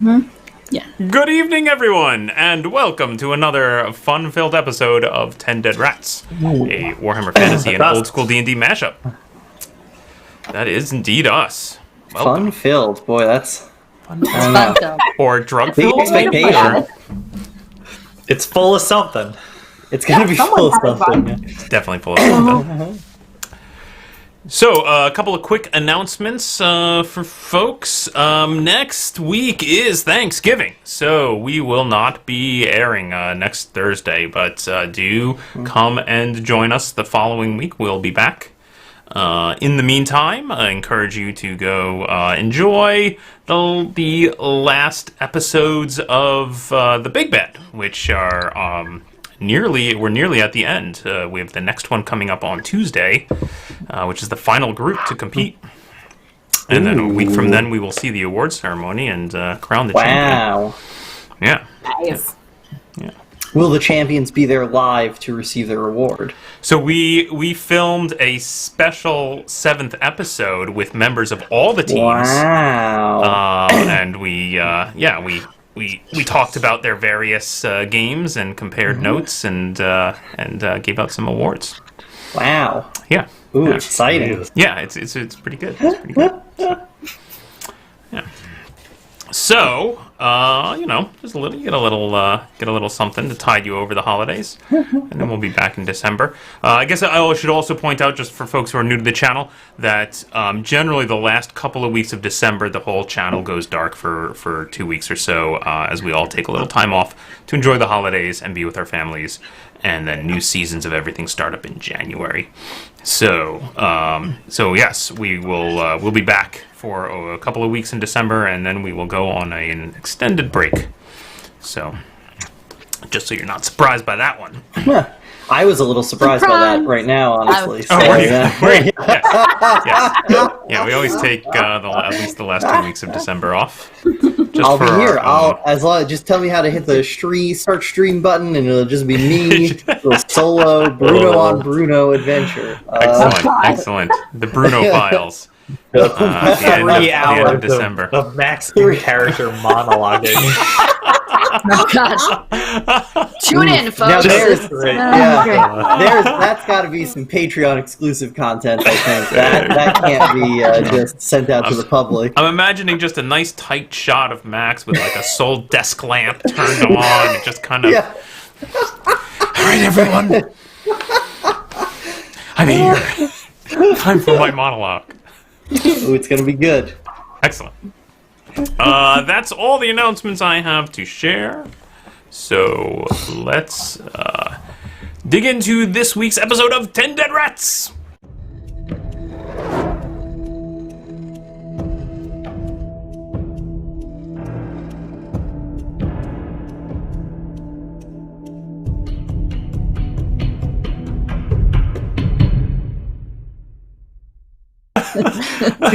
Yeah. Good evening, everyone, and welcome to another fun-filled episode of 10 Dead Rats, a Warhammer Fantasy and old-school D&D mashup. That is indeed us. Welcome. Fun-filled, boy, that's Fun-filled. Or drug-filled. expectation. It's full of something. It's gonna be full of something. It's definitely full of something. So, a couple of quick announcements for folks. Next week is Thanksgiving, so we will not be airing next Thursday, but do come and join us the following week. We'll be back. In the meantime, I encourage you to go enjoy the last episodes of The Big Bad, which are... we're nearly at the end. We have the next one coming up on Tuesday, which is the final group to compete. And then a week from then, we will see the award ceremony and crown the champion. Wow. Yeah. Nice. Yeah. Will the champions be there live to receive their reward? So we filmed a special 7th episode with members of all the teams. Wow. And we talked about their various games and compared notes and gave out some awards. Wow. Yeah. Ooh, Yeah. exciting. Yeah, it's pretty good. It's pretty good. So, just get a little something to tide you over the holidays, and then we'll be back in December. I guess I should also point out, just for folks who are new to the channel, that generally the last couple of weeks of December, the whole channel goes dark for 2 weeks or so, as we all take a little time off to enjoy the holidays and be with our families, and then new seasons of everything start up in January. So yes, we'll be back for a couple of weeks in December, and then we will go on an extended break. So, just so you're not surprised by that one. I was a little surprised by that right now, honestly. Were you? Yeah, we always take at least the last 2 weeks of December off. I'll be here. Just tell me how to hit the start stream button, and it'll just be me, little solo Bruno on Bruno adventure. Excellent. The Bruno files. At the end of December. Of Max character monologuing. Oh, gosh. Tune in, folks. Now that's got to be some Patreon exclusive content, I think. That can't be just sent out to the public. I'm imagining just a nice tight shot of Max with like a sole desk lamp turned on and just kind of... Yeah. All right, everyone. I'm here. Time for my monologue. Ooh, it's going to be good. Excellent. That's all the announcements I have to share. So let's dig into this week's episode of 10 Dead Rats.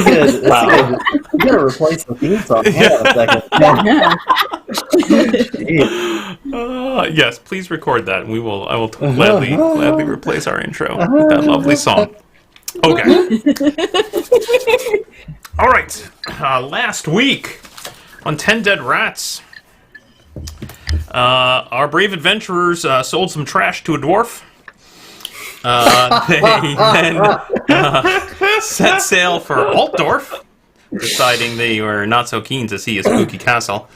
Good. Wow. I'm going to replace the theme song. Hang on a second. Yes, please record that. I will gladly replace our intro with that lovely song. Okay. All right. Last week on 10 Dead Rats, our brave adventurers sold some trash to a dwarf. They then set sail for Altdorf, deciding they were not so keen to see a spooky castle.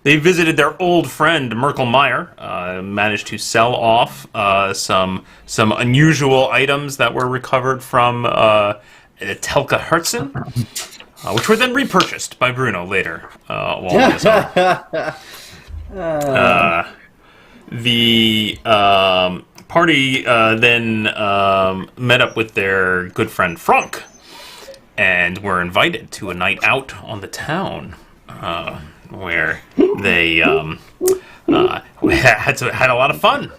They visited their old friend Merkel Meyer, managed to sell off some unusual items that were recovered from Telka Hertzen, which were then repurchased by Bruno later. The party then met up with their good friend Franc and were invited to a night out on the town, where they had a lot of fun.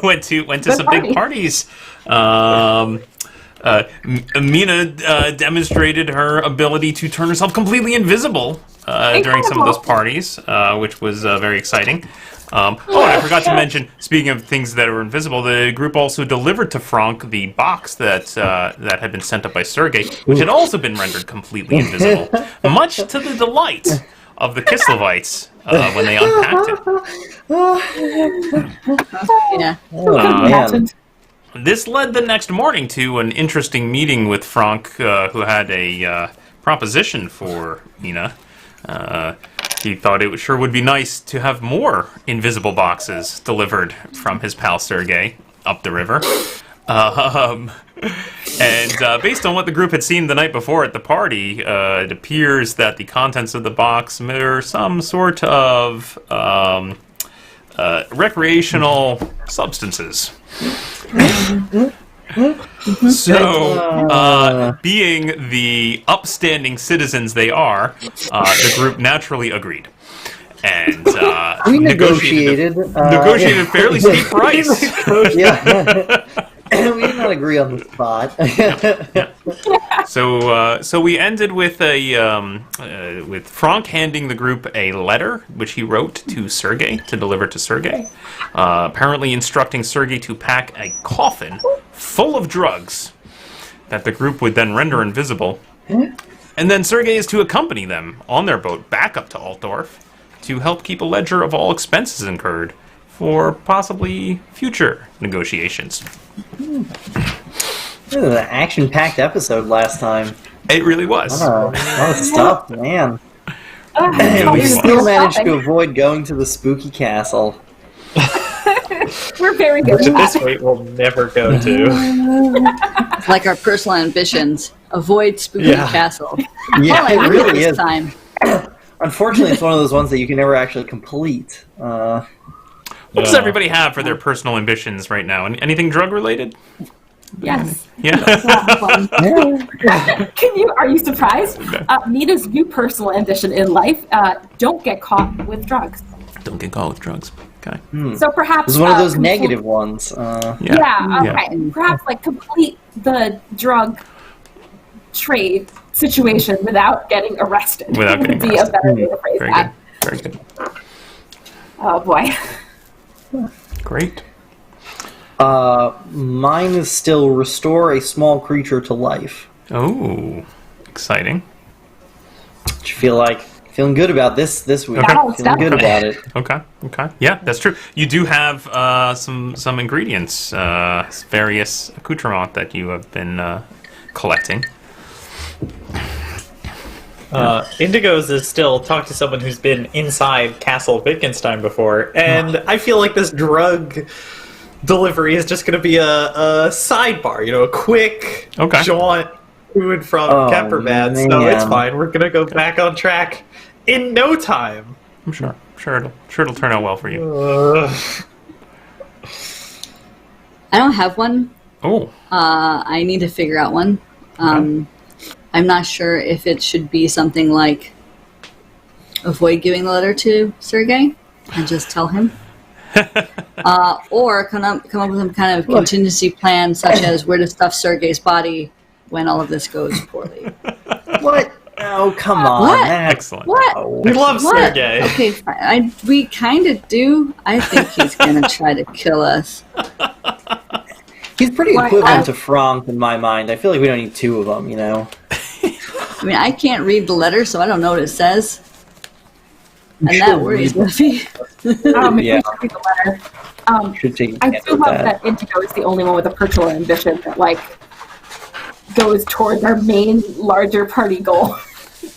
Went to some big parties. Mina demonstrated her ability to turn herself completely invisible during some of those parties, which was very exciting. And I forgot to mention, speaking of things that were invisible, the group also delivered to Franc the box that had been sent up by Sergei, which had also been rendered completely invisible, much to the delight of the Kislevites when they unpacked it. Yeah. Man. This led the next morning to an interesting meeting with Franc, who had a proposition for Mina. He thought it sure would be nice to have more invisible boxes delivered from his pal Sergei up the river. And based on what the group had seen the night before at the party, it appears that the contents of the box mirror some sort of recreational substances. So, being the upstanding citizens they are, the group naturally agreed. And We negotiated a fairly steep price. Yeah. We did not agree on the spot. So we ended with with Franc handing the group a letter which he wrote to Sergei to deliver to Sergei, apparently instructing Sergei to pack a coffin full of drugs that the group would then render invisible, and then Sergei is to accompany them on their boat back up to Altdorf to help keep a ledger of all expenses incurred for possibly future negotiations. This was an action-packed episode last time. It really was. A lot of stuff, man. Oh, And we we still managed to avoid going to the spooky castle. We're very good Which at at this that. rate we'll never go to. It's like our personal ambitions. Avoid spooky Yeah. castle. Yeah, Well, I it did really this is. time. Unfortunately, it's one of those ones that you can never actually complete. What does everybody have for their personal ambitions right now? Anything drug related? Yes. Yeah. Are you surprised? Nita's new personal ambition in life, don't get caught with drugs. Don't get caught with drugs. Okay. So perhaps It's one of those complete- negative ones. Yeah, okay. Perhaps like complete the drug trade situation without getting arrested. Without getting would be a better way to phrase Very that. good. Very good. Oh boy. Great. Mine is still restore a small creature to life. Oh, exciting. Which you feel like feeling good about this week. Okay. Oh, it's Feeling good about it. Okay. Okay. Yeah, that's true. You do have some ingredients, various accoutrements that you have been collecting. Indigo's is still talk to someone who's been inside Castle Wittgenstein before, and I feel like this drug delivery is just going to be a sidebar, a quick jaunt to and from Kemperbad, so it's fine. We're going to go back on track in no time. I'm sure. Sure it'll turn out well for you. I don't have one. Oh. I need to figure out one. I'm not sure if it should be something like avoid giving the letter to Sergei and just tell him. Or come up with some kind of contingency plan, such as where to stuff Sergei's body when all of this goes poorly. What? Oh, come on. What? Excellent. What? We love What? Sergei. Okay, fine. We kind of do. I think he's going to try to kill us. He's pretty Why, equivalent to Franc in my mind. I feel like we don't need two of them, I mean, I can't read the letter, so I don't know what it says. And that worries me. If we should read the letter. Should take I do love that Indigo is the only one with a personal ambition that goes towards our main larger party goal.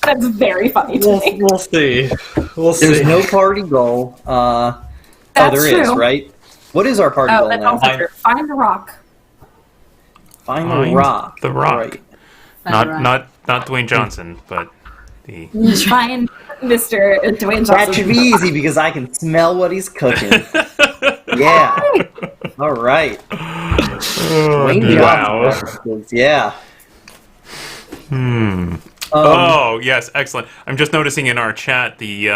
That's very funny to me. We'll see. We'll see. There's no party goal. That's there is, true. right? What is our party goal That's now? also true. Find the rock. Find the rock. The rock. Right. Not Dwayne Johnson, but the Find Mr. Dwayne Johnson. That should be easy because I can smell what he's cooking. Yeah. All right. Dwayne wow. Johnson. Yeah. Oh, yes, excellent. I'm just noticing in our chat the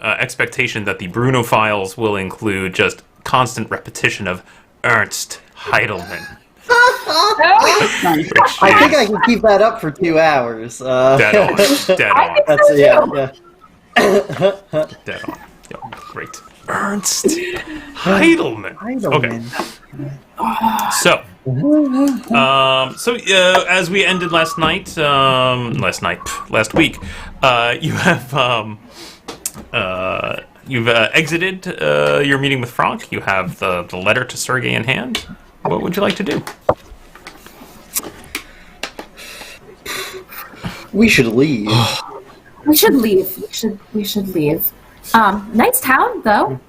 expectation that the Bruno files will include just constant repetition of Ernst Heidelman. Nice. I think I can keep that up for 2 hours. Dead on. Dead on. That's Dead on. Yep. Great. Ernst Heidelman. Okay. So, as we ended last week, you have you've exited your meeting with Franc. You have the letter to Sergei in hand. What would you like to do? We should leave. We should leave. We should leave. Nice town, though.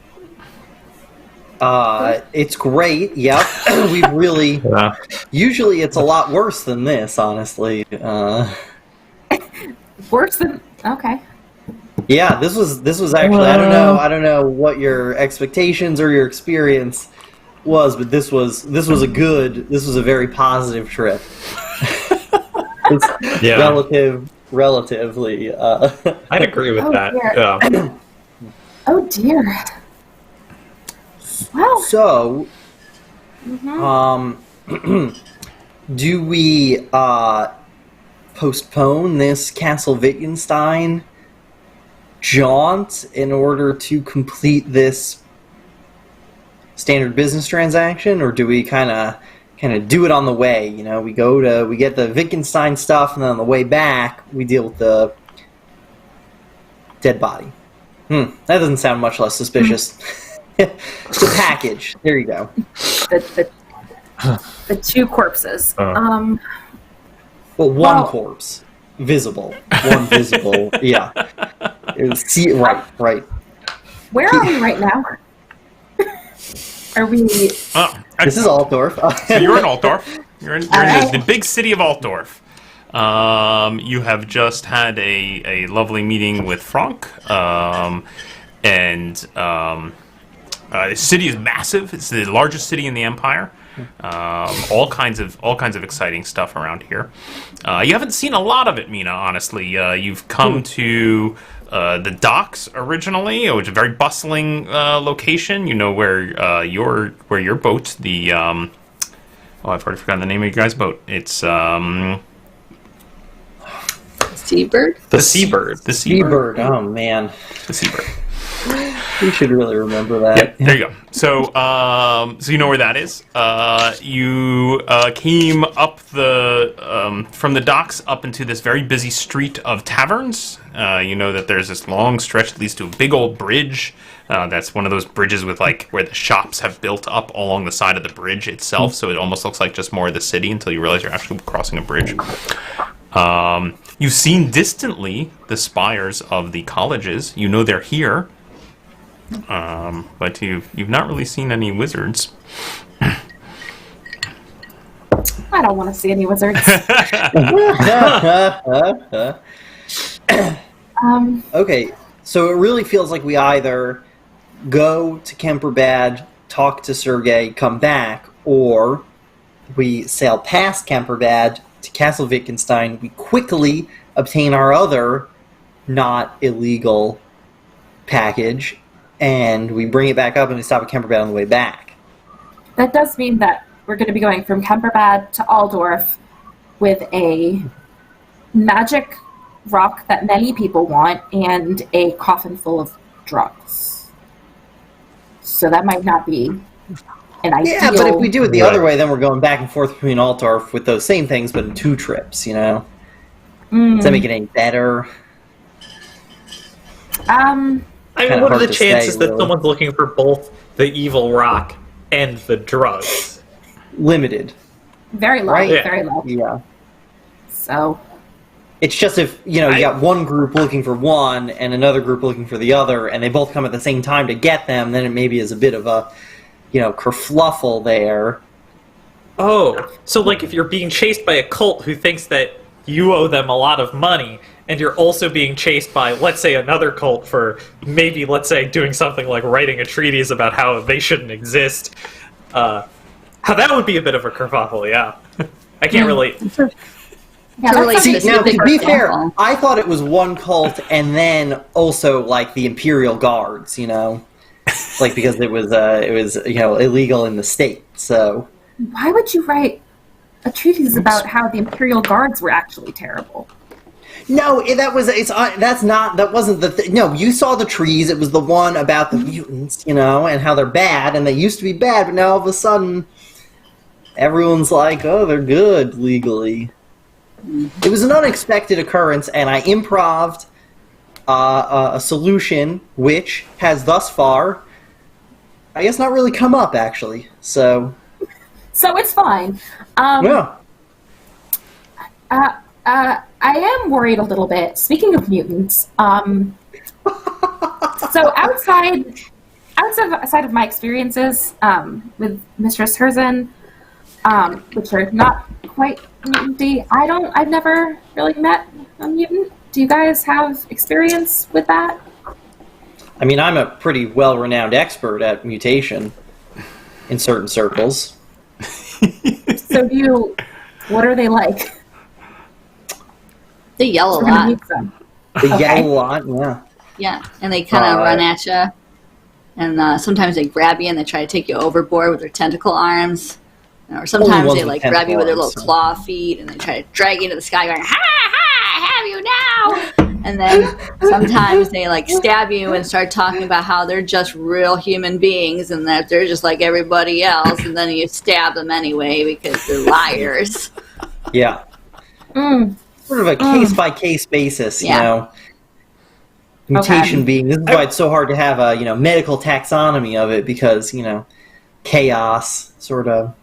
It's great. Yep. We've really. Yeah. Usually, it's a lot worse than this. Honestly. Worse than okay. Yeah. This was actually. I don't know what your expectations or your experience was, but this was a very positive trip. Relatively. I'd agree with that. Dear. Yeah. Oh dear. Well. So, do we postpone this Castle Wittgenstein jaunt in order to complete this standard business transaction, or do we kind of do it on the way? You know, we get the Wittgenstein stuff, and then on the way back, we deal with the dead body. That doesn't sound much less suspicious. The package. There you go. The two corpses. Well, one corpse. Visible. One visible. Yeah. See, right. Where are we right now? Are we? This is Altdorf. So you're in Altdorf. You're in the big city of Altdorf. You have just had a lovely meeting with Franc, and the city is massive. It's the largest city in the empire. All kinds of exciting stuff around here. You haven't seen a lot of it, Mina. Honestly, you've come to the docks originally, which is a very bustling location. You know where your boat, the I've already forgotten the name of your guys' boat. It's Seabird? The Seabird. The Seabird. Oh man, The Seabird. we should really remember that. Yep, there you go. So, so you know where that is. You came up from the docks up into this very busy street of taverns. You know that there's this long stretch that leads to a big old bridge. That's one of those bridges with where the shops have built up along the side of the bridge itself. So it almost looks like just more of the city until you realize you're actually crossing a bridge. You've seen distantly the spires of the colleges. You know they're here. But you've not really seen any wizards. I don't want to see any wizards. Okay, so it really feels like we either go to Kemperbad, talk to Sergei, come back, or we sail past Kemperbad to Castle Wittgenstein. We quickly obtain our other not illegal package, and we bring it back up and we stop at Kemperbad on the way back. That does mean that we're going to be going from Kemperbad to Altdorf with a magic rock that many people want and a coffin full of drugs. So that might not be an ideal... Yeah, but if we do it the other way, then we're going back and forth between Altdorf with those same things, but in 2 trips, you know? Does that make it any better? I mean, what are the chances that someone's looking for both the evil rock and the drugs? Limited. Very low, Right? very low. Yeah. So... It's just if, you got one group looking for one and another group looking for the other, and they both come at the same time to get them, then it maybe is a bit of a, kerfluffle there. Oh, so if you're being chased by a cult who thinks that you owe them a lot of money, and you're also being chased by, let's say, another cult for maybe, let's say, doing something like writing a treatise about how they shouldn't exist, how that would be a bit of a kerfuffle, yeah. I can't relate. Yeah, Now, to be fair, I thought it was one cult and then also, the Imperial Guards, because it was illegal in the state, so... Why would you write a treatise about how the Imperial Guards were actually terrible. No, that wasn't the thing. No, you saw the trees. It was the one about the mutants, and how they're bad, and they used to be bad, but now all of a sudden, everyone's like, oh, they're good legally. It was an unexpected occurrence, and I improv'd a solution which has thus far, I guess, not really come up, actually. So it's fine. Yeah. I am worried a little bit. Speaking of mutants, so outside of my experiences with Mistress Herzen, which are not quite mutant-y, I've never really met a mutant. Do you guys have experience with that? I mean, I'm a pretty well-renowned expert at mutation in certain circles. So what are they like? They yell a We're gonna lot. meet them. They Okay. yell a lot, yeah. Yeah, and they kind of run at you. And sometimes they grab you and they try to take you overboard with their tentacle arms. Or sometimes ones they with grab you with their little tentacle claw feet and they try to drag you into the sky going, ha ha, I have you now! And then sometimes they stab you and start talking about how they're just real human beings and that they're just like everybody else, and then you stab them anyway because they're liars. Yeah. Sort of a case-by-case basis, Mutation being, this is why it's so hard to have a, medical taxonomy of it, because, chaos, sort of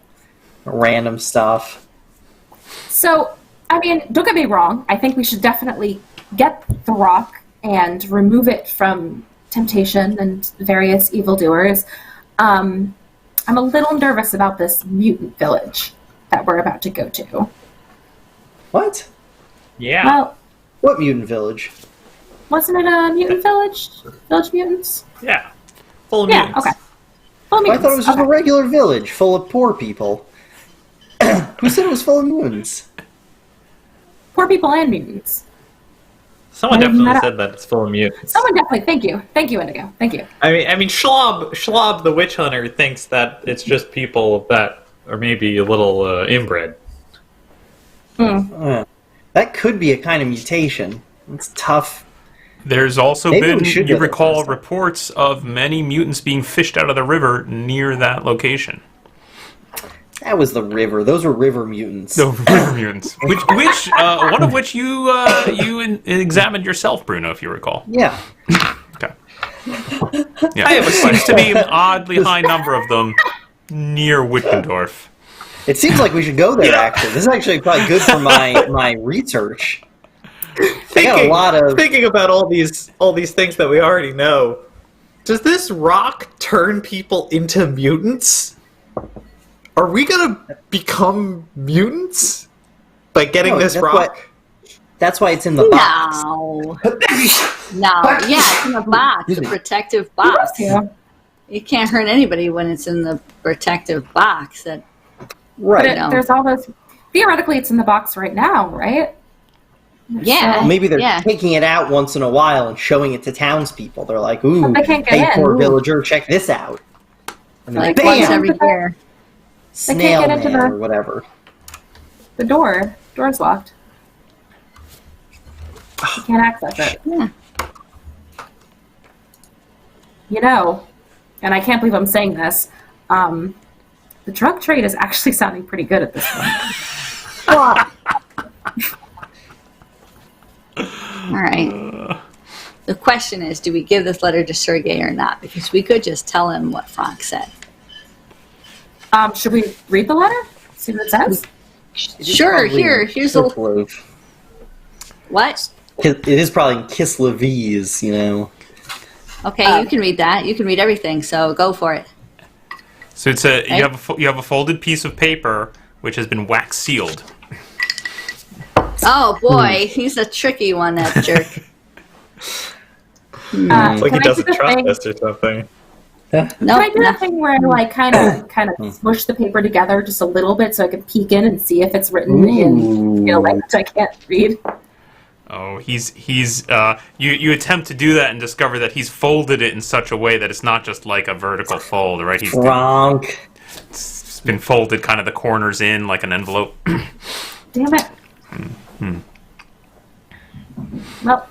random stuff. So, I mean, don't get me wrong. I think we should definitely get the rock and remove it from temptation and various evildoers. I'm a little nervous about this mutant village that we're about to go to. What? Yeah. Well, What mutant village? wasn't it a mutant village? Village mutants? Yeah. Full of Yeah, mutants. okay. Well, I mutants. thought it was just okay. a regular village full of poor people. Who said it was full of mutants? Poor people and mutants. Someone I definitely met said that it's full of mutants. Someone definitely. Thank you, Indigo. Thank you. I mean, Schlob the witch hunter thinks that it's just people that are maybe a little inbred. That could be a kind of mutation. It's tough. There's also Maybe we been, should you go there recall, first. reports of many mutants being fished out of the river near that location. That was the river. Those were river mutants. The river mutants. One of which you examined yourself, Bruno, if you recall. Yeah. Okay. Yeah, there seems to be an oddly high number of them near Wittendorf. It seems like we should go there, actually. This is actually probably good for my research. I got a lot of... Thinking about all these things that we already know, does this rock turn people into mutants? Are we gonna become mutants by getting this rock? That's why it's in the box. No. Yeah, it's in the box, the protective box. Yeah. It can't hurt anybody when it's in the protective box. Right. No. There's all those. Theoretically, it's in the box right now, right? Yeah. Maybe they're taking it out once in a while and showing it to townspeople. They're like, ooh, But they can't get hey, in. poor Ooh. villager, check this out. And then, Like bam! once every year. Snail get into man the- or whatever. The door's locked. You can't access it. Yeah. And I can't believe I'm saying this, the drug trade is actually sounding pretty good at this point. All right. The question is, do we give this letter to Sergei or not? Because we could just tell him what Franc said. Should we read the letter? See what it says? Sure, here's a... Kislev. What? It is probably in Kislevese, Okay, you can read that. You can read everything, so go for it. So it's you have a folded piece of paper which has been wax sealed. Oh, boy. He's a tricky one, that jerk. It's like he Can I doesn't do the trust thing? us or something. No, Can I do that thing where I kind of smush the paper together just a little bit so I can peek in and see if it's written in language I can't read? Oh, you attempt to do that and discover that he's folded it in such a way that it's not just like a vertical fold, right? He's Franc. It's been folded kind of the corners in like an envelope. Damn it. Well,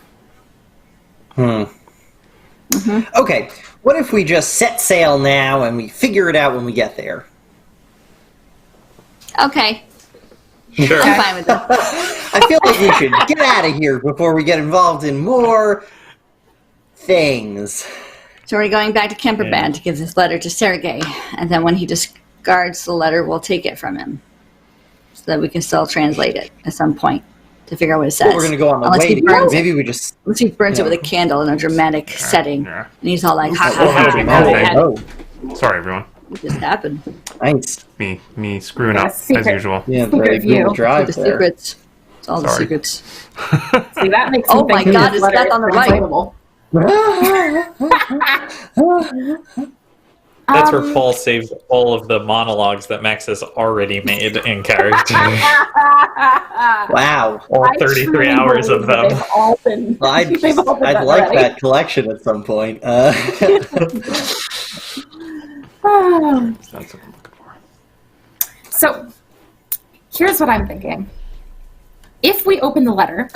Okay, what if we just set sail now and we figure it out when we get there? Okay, Sure. I'm fine with that. I feel like we should get out of here before we get involved in more things. So we're going back to Kemperbad to give this letter to Sergei, and then when he discards the letter, we'll take it from him, so that we can still translate it at some point to figure out what it says. Well, we're going to go on the Unless way. he burns it. Maybe we just... Unless he burns it with a candle in a dramatic setting, yeah. and he's all like, "Ha Oh, ha that'd be ha!" cool. oh, Sorry, everyone. What just happened? nice. Me screwing Yeah, up secret. as usual. Yeah, Secret very view. Google Drive The there. secrets. It's all the Sorry. secrets. see, that makes Oh me my think God, this is letter that on the right? translatable. That's where Paul saves all of the monologues that Max has already made in character. Wow. All I 33 truly hours of believe that them. They've all been, Well, they've all been I'd done like already. that collection at some point. That's what I'm looking for. So, here's what I'm thinking. If we open the letter,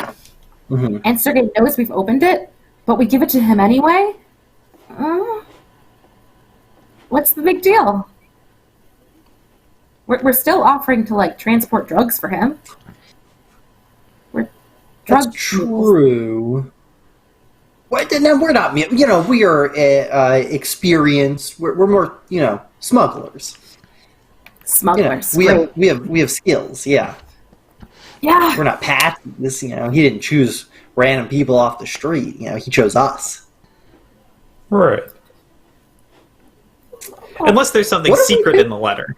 Mhm. and Sergei knows we've opened it, but we give it to him anyway, what's the big deal? We're still offering to, like, transport drugs for him. We're That's drug true. What? No, we're not. You know, we are experienced. We're more, smugglers. You know, smugglers. we have skills. Yeah, Yeah. we're not Pat. This, he didn't choose random people off the street. He chose us. Right. Unless there's something What if we secret could- in the letter.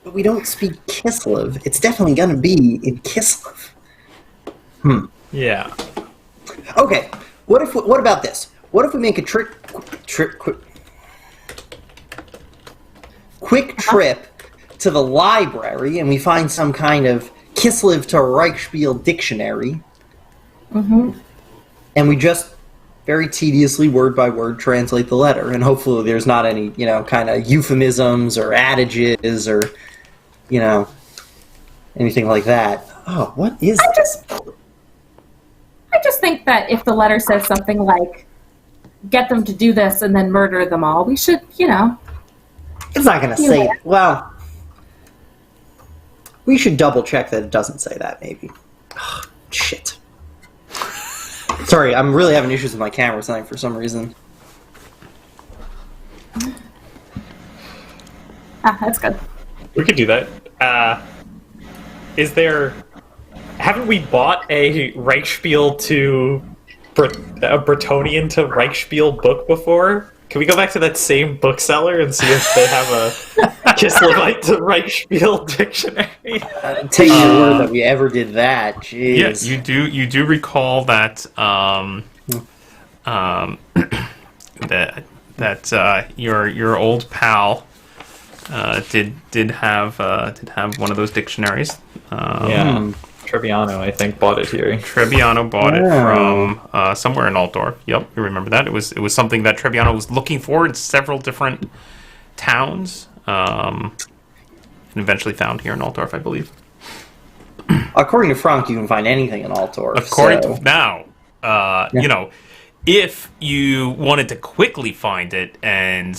But we don't speak Kislev. It's definitely going to be in Kislev. Yeah. Okay. What about this? What if we make a quick trip to the library and we find some kind of Kislev to Reichspiel dictionary, and we just very tediously, word by word, translate the letter, and hopefully there's not any, kind of euphemisms or adages or, anything like that. Oh, what is I this? just think that if the letter says something like, get them to do this and then murder them all, we should, It's not going to say... Well, we should double check that it doesn't say that, maybe. Ugh, shit. Sorry, I'm really having issues with my camera tonight for some reason. that's good. We could do that. Haven't we bought a Reichspiel to a Bretonian to Reichspiel book before? Can we go back to that same bookseller and see if they have a Kislevite to Reichspiel dictionary? Take your word that we ever did that. Jeez. Yes, you do recall that that your old pal did have one of those dictionaries. Yeah. Treviano, I think, bought it here. Treviano bought it Oh. from somewhere in Altdorf. Yep, you remember that. It was something that Treviano was looking for in several different towns, and eventually found here in Altdorf, I believe. According to Franc, you can find anything in Altdorf. According so. to now, if you wanted to quickly find it and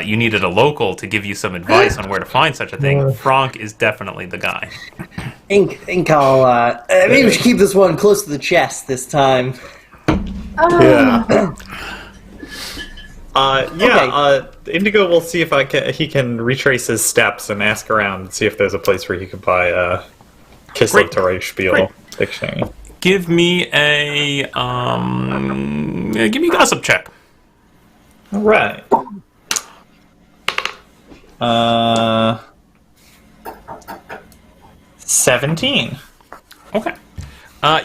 you needed a local to give you some advice on where to find such a thing, Franc is definitely the guy. Think I'll... maybe we should keep this one close to the chest this time. Yeah. Okay. Indigo will see if he can retrace his steps and ask around and see if there's a place where he can buy a Kislev to Reichspiel dictionary. Give me a gossip check. All right. 17. Okay.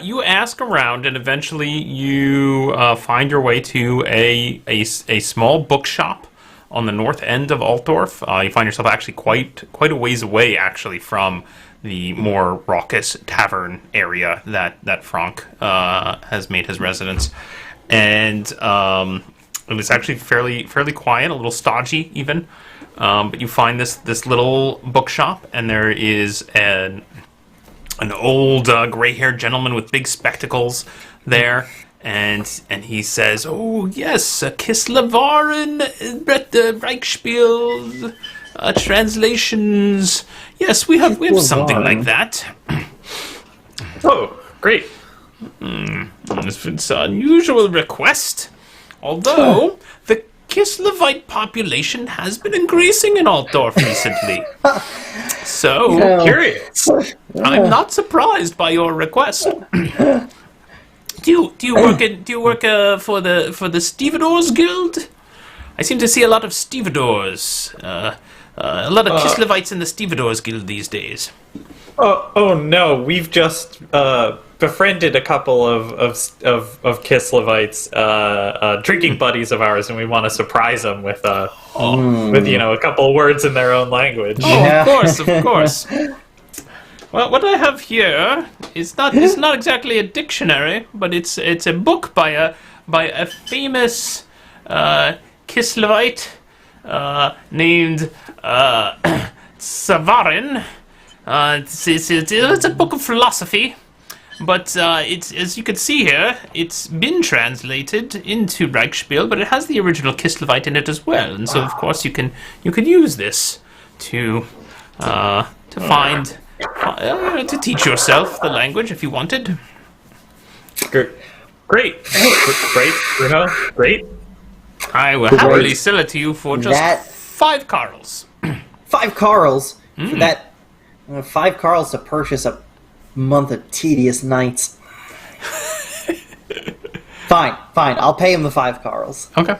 You ask around, and eventually you find your way to a small bookshop on the north end of Altdorf. You find yourself actually quite a ways away, actually, from the more raucous tavern area that Franc has made his residence. And and it's actually fairly quiet, a little stodgy even. But you find this little bookshop, and there is an old gray-haired gentleman with big spectacles there, and he says, "Oh yes, Kislevaren, Reichspiel, translations. Yes, we have something like that." Oh, great. It's an unusual request, although the Kislevite population has been increasing in Altdorf recently. So, Curious. I'm not surprised by your request. Do you work for the Stevedores Guild? I seem to see a lot of Stevedores, a lot of Kislevites in the Stevedores Guild these days. Oh no, we've just befriended a couple of Kislevites, drinking buddies of ours, and we want to surprise them with a couple words in their own language. Oh, of course. Well, what I have here is not exactly a dictionary, but it's a book by a famous Kislevite named Savarin. It's a book of philosophy, but it's, as you can see here, it's been translated into Reichspiel, but it has the original Kislevite in it as well, and so of course you can use this to find to teach yourself the language if you wanted. Great, Bruno, great. I will happily sell it to you for just 5 Karls. 5 Karls? For that 5 Karls to purchase a month of tedious nights. Fine. I'll pay him the 5 Karls. Okay.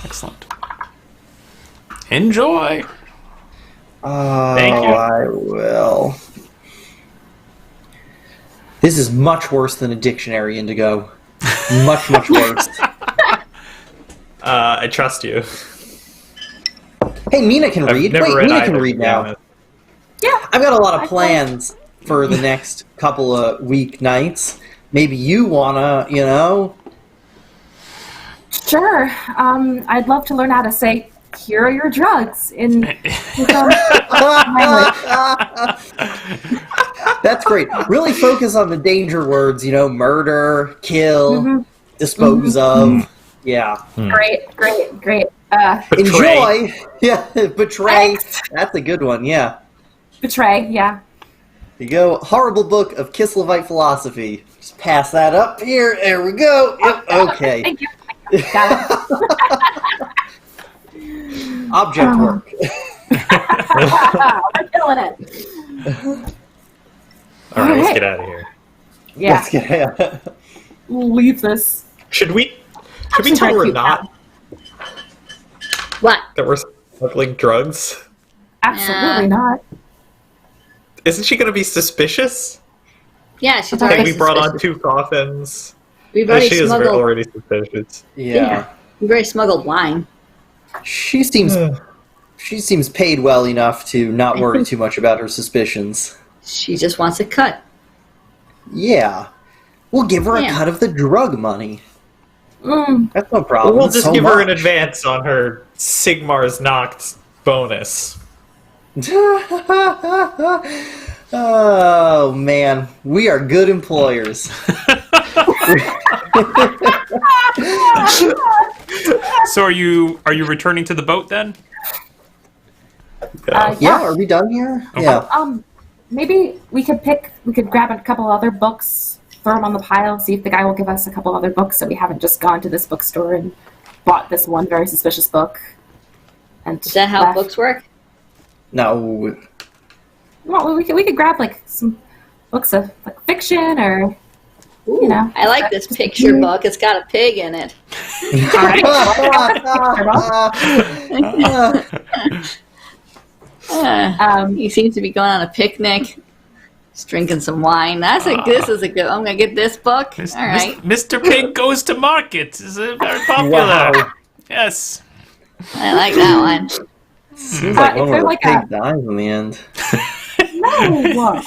Excellent. Enjoy. Thank you. I will. This is much worse than a dictionary, Indigo. Much worse. I trust you. Hey, Mina can read. Never Wait, read Mina either, can read to be now. honest. Yeah. I've got a lot of plans for the next couple of weeknights. Maybe you wanna, Sure. I'd love to learn how to say, "Here are your drugs" in language. That's great. Really focus on the danger words, murder, kill, dispose of. Yeah. Great. Enjoy. Yeah, betray. Thanks. That's a good one, yeah. Betray, yeah. There you go. Horrible book of Kislevite philosophy. Just pass that up here. There we go. Yep. Okay. Thank you. Got it. Object work. We're killing it. All right, let's Alright. get out of here. Yeah. Let's get Leave this. Should we Actually, tell very her cute not What? that we're smuggling drugs? Absolutely Yeah. not. Isn't she going to be suspicious? Yeah, she's Okay. Like already we brought on suspicious. 2 coffins. We've She already is smuggled. already suspicious. Yeah. We've already smuggled wine. She seems paid well enough to not worry too much about her suspicions. She just wants a cut. Yeah. We'll give her a Yeah. cut of the drug money. Mm. That's no problem. We'll just So give her an much. advance on her Sigmar's Noct bonus. Oh man, we are good employers. So are you returning to the boat then? Yeah, are we done here? Yeah. Maybe we could grab a couple other books, throw them on the pile, see if the guy will give us a couple other books so we haven't just gone to this bookstore and bought this one very suspicious book. And Is that how left. books work? No. Well, we could grab like some books of like fiction or Ooh, you know. I like this picture book. It's got a pig in it. He seems to be going on a picnic. He's drinking some wine. This is a good. I'm gonna get this book. All right. Mr. Pig Goes to Market is very popular. Wow. Yes. I like that one. Seems like Is one there where the like pig dies in the end. No.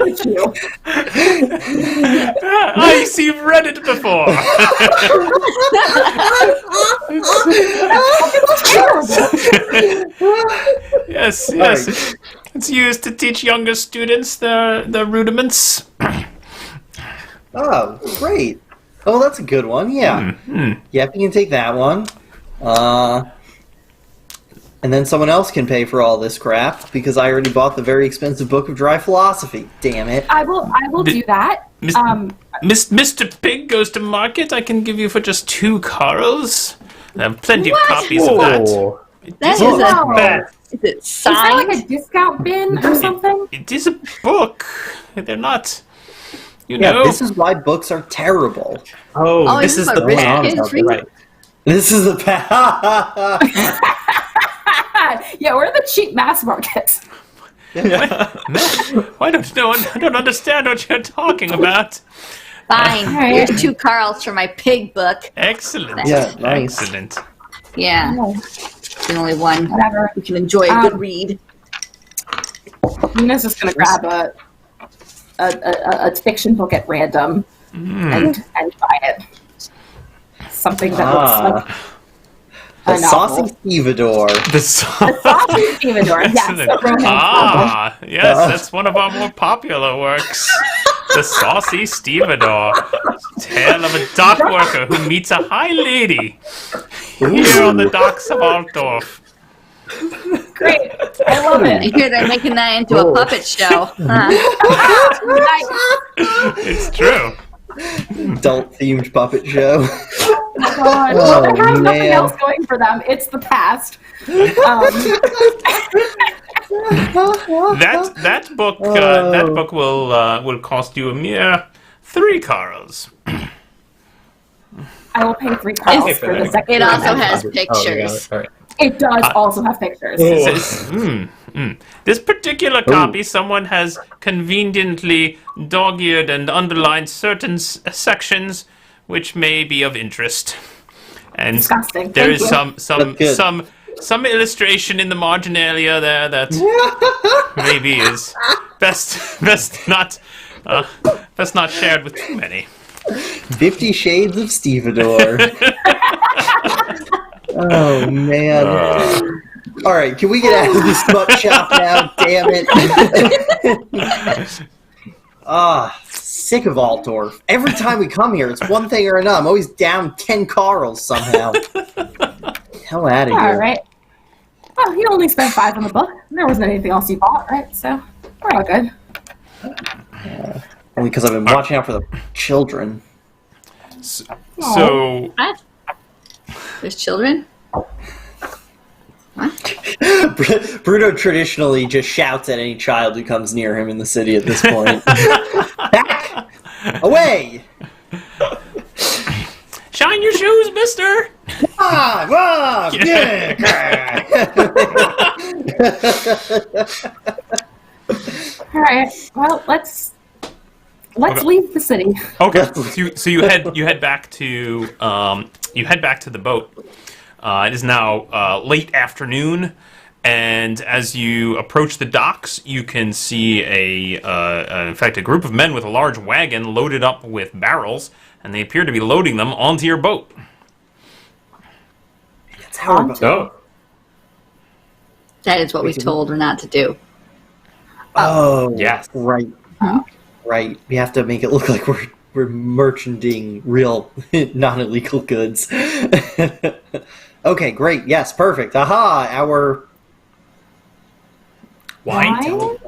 with you? I see you've read it before. Yes. Right. It's used to teach younger students the rudiments. Oh, great. Oh, that's a good one. Yeah. Yep, you can take that one. And then someone else can pay for all this crap because I already bought the very expensive book of dry philosophy. Damn it. I will do that. Mr. Pig goes to market. I can give you for just 2 corals. I have plenty of What? copies of that. That is Wow. Is it Is that signed? like a discount bin or something? It is a book. They're not, Yeah, know. this is why books are terrible. Oh, Oh, this this is is the what rich plan. kids read? Right. This is the Yeah, we're the cheap mass market. I don't understand what you're talking about. Fine. Alright. Here's 2 Carls for my pig book. Excellent. Yeah, nice. Excellent. Yeah. Oh, There's only one. whatever. We can enjoy a good read. Nina's just gonna grab a fiction book at random and buy it. Something that looks like the a novel. saucy stevedore. The song. Saucy Stevedore, yes, Excellent. a romance novel. Yes, that's one of our more popular works. The Saucy Stevedore. Tale of a dock worker who meets a high lady here on the docks of Altdorf. Great, I love I it. hear they're making that into a puppet show. Huh? Nice. It's true. Adult themed puppet show. Oh, God. Well, they have nothing man. else going for them. It's the past. That book will cost you a mere 3 corals. I will pay 3 carls Okay, for the for second. It also has Oh, you got pictures. it. All right. It does also have pictures. This particular copy, someone has conveniently dog-eared and underlined certain sections which may be of interest. And Disgusting. there Thank is you. some illustration in 'the marginalia there that maybe is best not shared with too many. 50 Shades of Stevedore. Oh, man. All right, can we get out of this butt shop now? Damn it. Sick of Altdorf. Every time we come here, it's one thing or another. I'm always down 10 corals somehow. Hell out of here. All right. Well, you only spent 5 on the book. There wasn't anything else you bought, right? So we're all good. Only because I've been watching out for the children. So What? There's children? Bruno traditionally just shouts at any child who comes near him in the city at this point. Back! Away! shine your shoes, mister. Yeah! All right. Well, let's Okay. leave the city. Okay, so you head back to the boat. It is now late afternoon, and as you approach the docks, you can see in fact a group of men with a large wagon loaded up with barrels, and they appear to be loading them onto your boat. That's how we're Oh, That is what we're told we're not to do. Oh, Yes. right. Right. We have to make it look like we're merchanding real, non-illegal goods. Okay, great. Yes, perfect. Aha! Our Wine?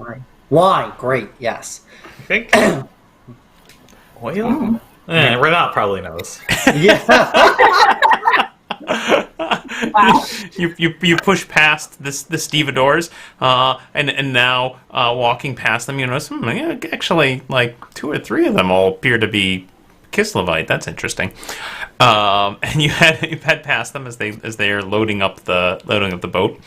wine. Great. Yes. I think oil. Renat probably knows. Yeah. Wow. You push past the stevedores, and now walking past them, you notice actually like 2 or 3 of them all appear to be Kislevite. That's interesting. And you head past them as they are loading up the boat,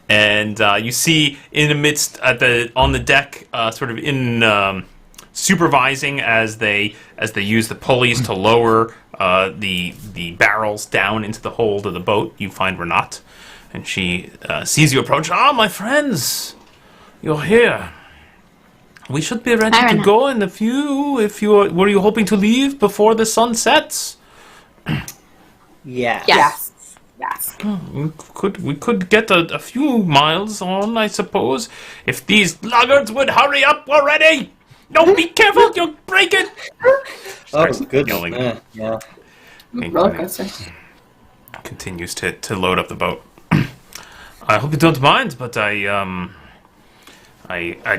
and you see in the midst on the deck, sort of in supervising as they use the pulleys to lower the barrels down into the hold of the boat. You find Renat, and she sees you approach. Ah, my friends, you're here. We should be ready Fair to enough. go in a few. Were you hoping to leave before the sun sets? Yeah. Yes. Yes. We could get a few miles on, I suppose, if these laggards would hurry up already. No, be careful! You'll break it. Oh, Starts good. yelling. Yeah. Roller coaster. Continues to load up the boat. I hope you don't mind, but I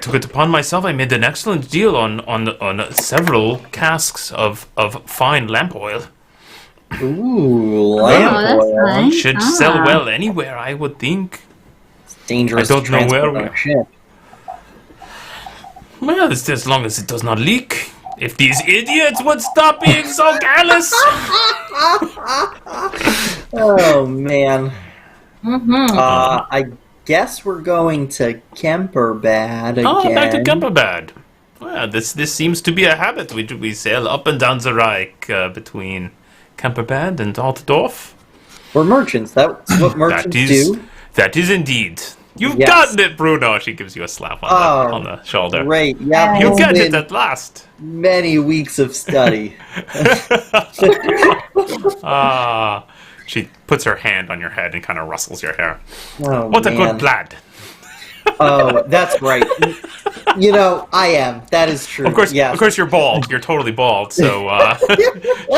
took it upon myself. I made an excellent deal on several casks of fine lamp oil. Ooh, lamp that's oil. nice. Should sell well anywhere, I would think. Dangerous I don't to know transport where on a ship. Well, as long as it does not leak. If these idiots would stop being so careless. Oh, man. Mm-hmm. I guess we're going to Kemperbad again. Oh, back to Kemperbad. Well, this seems to be a habit. We sail up and down the Reich between Kemperbad and Altdorf. We're merchants. That's what merchants do. That is indeed. You've Yes. gotten it, Bruno. She gives you a slap on the shoulder. Great. Yeah, You it's get it been at last. many weeks of study. She puts her hand on your head and kind of rustles your hair. Oh, What a man. good lad. Oh, that's right. You know, I am. That is true. Of course, you're bald. You're totally bald. So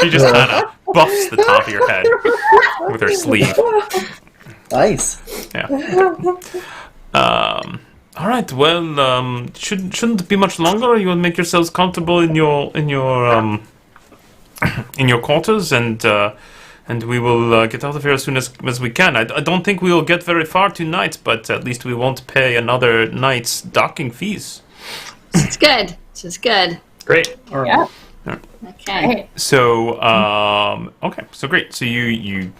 she just kind of buffs the top of your head with her sleeve. Nice. Yeah. All right. Well, shouldn't be much longer. You will make yourselves comfortable in your quarters, and we will get out of here as soon as we can. I don't think we will get very far tonight, but at least we won't pay another night's docking fees. It's good. This is good. Great. All right. Yeah. Okay. Right. So, okay, so great. So you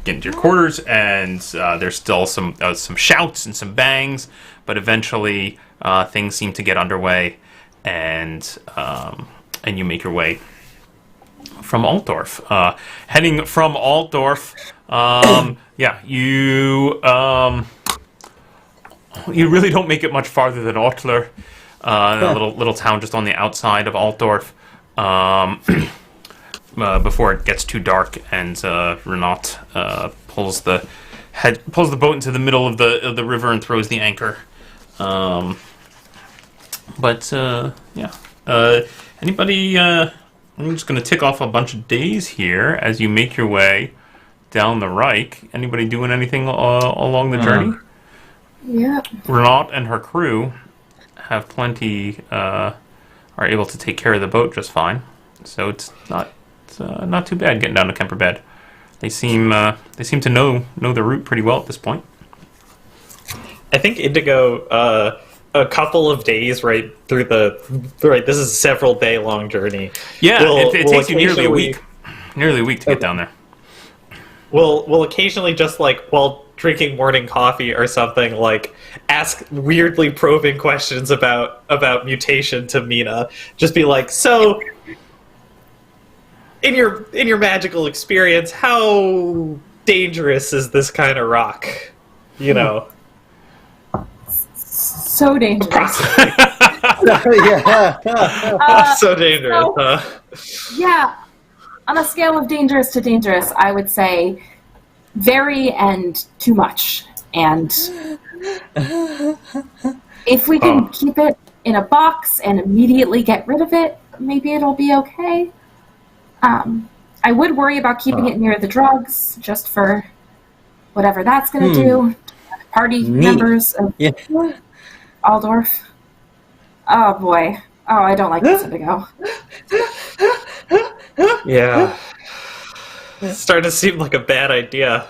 get into your quarters, and there's still some shouts and some bangs, but eventually things seem to get underway, and you make your way from Altdorf. Heading from Altdorf, yeah, you really don't make it much farther than Ortler, a little town just on the outside of Altdorf. Before it gets too dark, and Renat pulls the boat into the middle of the river and throws the anchor. Anybody? I'm just going to tick off a bunch of days here as you make your way down the Reich. Anybody doing anything along the journey? Yeah. Renat and her crew have plenty. Are able to take care of the boat just fine, so it's not too bad getting down to Kemperbad. They seem to know the route pretty well at this point. I think Indigo, a couple of days right this is a several day long journey. Yeah, Will it takes you nearly a occasionally- week to get down there. We'll occasionally just while drinking morning coffee or something, ask weirdly probing questions about mutation to Mina. Just be like, so in your magical experience, how dangerous is this kind of rock? You know. So dangerous. Yeah. So dangerous, so- huh? Yeah. On a scale of dangerous to dangerous, I would say very and too much. And if we can keep it in a box and immediately get rid of it, maybe it'll be okay. I would worry about keeping it near the drugs, just for whatever that's going to do. Party members of Altdorf. Oh boy. Oh, I don't like this Indigo. Yeah. It's starting to seem like a bad idea.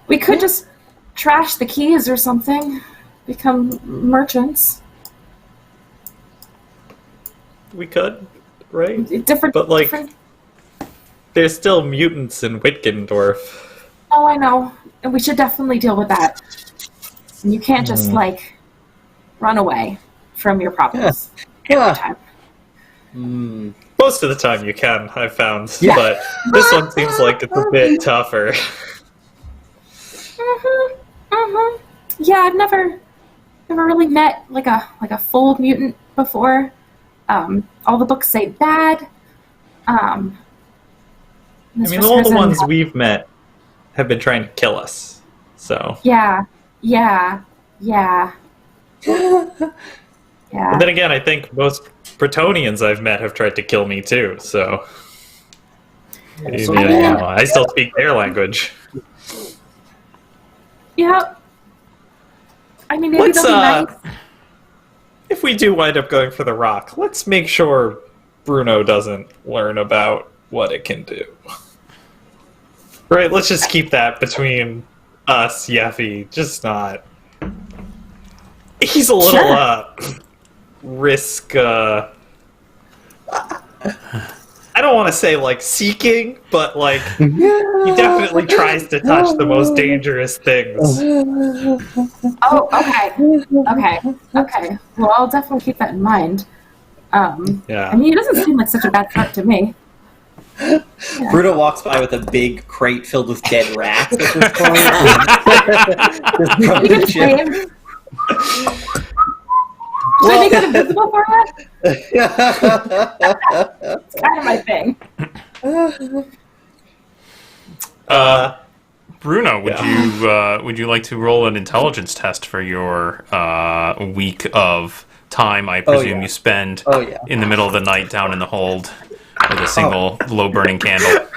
We could just trash the keys or something. Become merchants. We could, right? Different. But, different. There's still mutants in Wittgendorf. Oh, I know. And we should definitely deal with that. And you can't just, run away from your problems every time. Most of the time you can, I've found. Yeah. But this one seems like it's a bit tougher. Yeah, I've never never really met like a full mutant before. All the books say bad. I mean, all the ones we've met have been trying to kill us. So Yeah. But then again, I think most Bretonians I've met have tried to kill me too. So I still speak their language. Yeah. I mean, maybe they'll be nice. If we do wind up going for the rock, let's make sure Bruno doesn't learn about what it can do. Right, let's just keep that between us, Yeffy. Just not... He's a little, risk, I don't want to say, like, seeking, but, like, he definitely tries to touch the most dangerous things. Oh, okay. Well, I'll definitely keep that in mind. I mean, he doesn't seem like such a bad threat to me. Yeah. Bruno walks by with a big crate filled with dead rats at this point. You can scream. Should I make it invisible for you? It's kind of my thing. Bruno, would you like to roll an intelligence test for your week of time? I presume you spend in the middle of the night down in the hold with a single low-burning candle.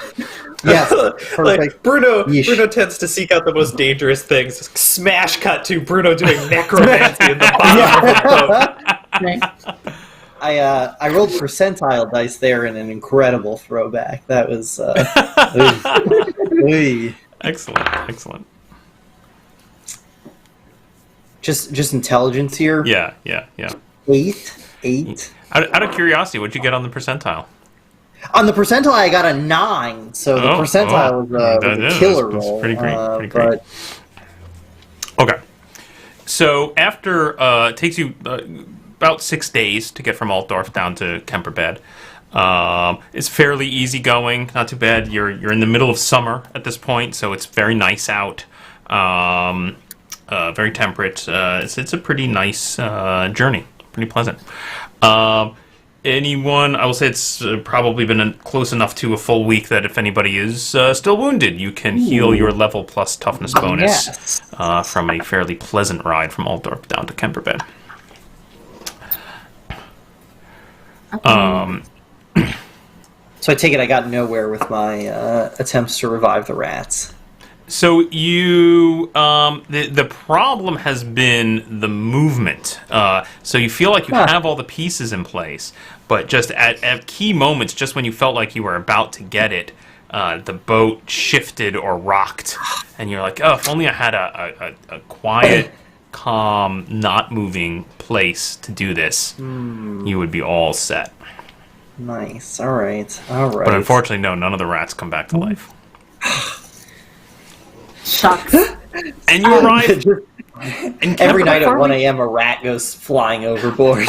Yes, like Bruno tends to seek out the most dangerous things. Smash cut to Bruno doing necromancy in the bottom of the boat. I rolled percentile dice there in an incredible throwback. That was Excellent. Just intelligence here. Yeah. 8. Out of curiosity, what'd you get on the percentile? On the percentile, I got a 9, so the percentile was a killer roll. Pretty great. Okay. So after it takes you about 6 days to get from Altdorf down to Kemperbad. It's fairly easy going, not too bad. You're in the middle of summer at this point, so it's very nice out. Very temperate. It's a pretty nice journey, pretty pleasant. I will say it's probably been close enough to a full week that if anybody is still wounded, you can heal your level plus toughness bonus from a fairly pleasant ride from Altdorf down to Kemperbad. So I take it I got nowhere with my attempts to revive the rats. So you, the problem has been the movement. So you feel like you have all the pieces in place, but just at key moments, just when you felt like you were about to get it, the boat shifted or rocked, and you're like, oh, if only I had a quiet, calm, not moving place to do this, you would be all set. Nice. All right. But unfortunately, no, none of the rats come back to life. Shucks. And you arrive. Every night at 1 a.m. a rat goes flying overboard.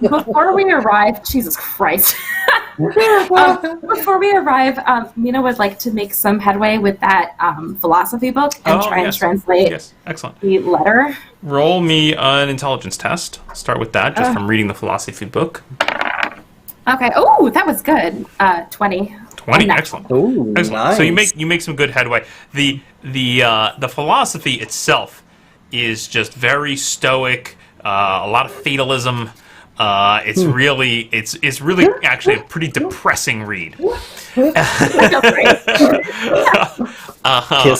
Before we arrive, Jesus Christ. Before we arrive, Mina would like to make some headway with that philosophy book and try and translate the letter. Roll me an intelligence test. Start with that, just from reading the philosophy book. Okay. Oh, that was good. 20. 20, excellent. Ooh, excellent. nice. So you make some good headway. The philosophy itself is just very stoic. A lot of fatalism. It's really actually a pretty depressing read. Kiss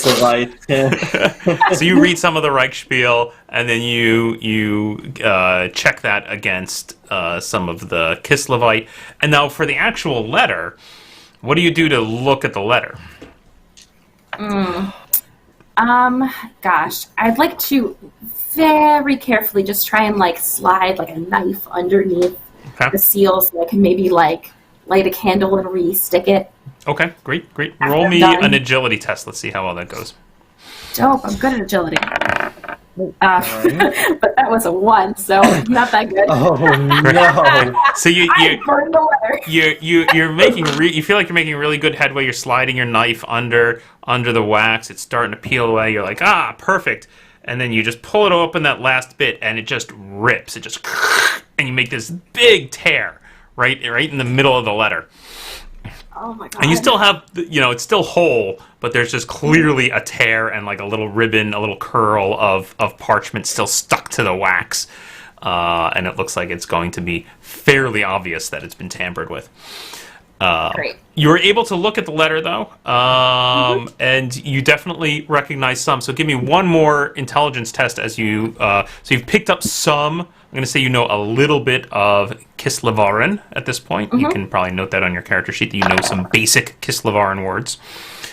of light. So you read some of the Reichspiel, and then you check that against some of the Kislevite. And now for the actual letter, what do you do to look at the letter? Gosh, I'd like to very carefully just try and slide like a knife underneath the seal so I can maybe light a candle and re-stick it. Okay, great. Roll me an agility test. Let's see how well that goes. Dope, I'm good at agility. But that was a 1, so not that good. Oh no! So you burned the letter. you're making you feel like you're making really good headway. You're sliding your knife under the wax. It's starting to peel away. You're like, perfect. and then you just pull it open that last bit, and it just rips. It just, and you make this big tear right in the middle of the letter. Oh my god! And you still have, it's still whole, but there's just clearly a tear and like a little ribbon, a little curl of parchment still stuck to the wax, and it looks like it's going to be fairly obvious that it's been tampered with. Great. You were able to look at the letter, though, and you definitely recognize some. So give me one more intelligence test as you... so you've picked up some... I'm going to say you know a little bit of Kislevarin at this point. You can probably note that on your character sheet that you know some basic Kislevarin words.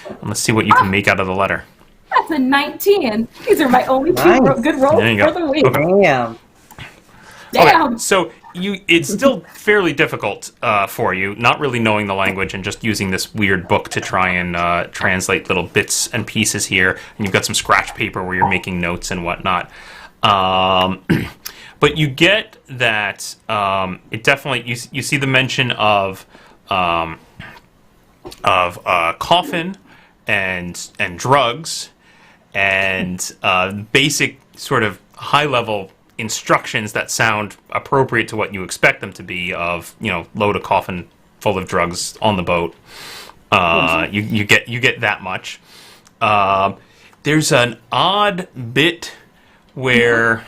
And let's see what you can make out of the letter. That's a 19. These are my only two Nice. good rolls There you for go. the week. Okay. Damn. Damn. Okay, so it's still fairly difficult for you, not really knowing the language and just using this weird book to try and translate little bits and pieces here. And you've got some scratch paper where you're making notes and whatnot. But you get that it definitely you see the mention of coffin and drugs and basic sort of high level instructions that sound appropriate to what you expect them to be of, load a coffin full of drugs on the boat. You get that much. There's an odd bit where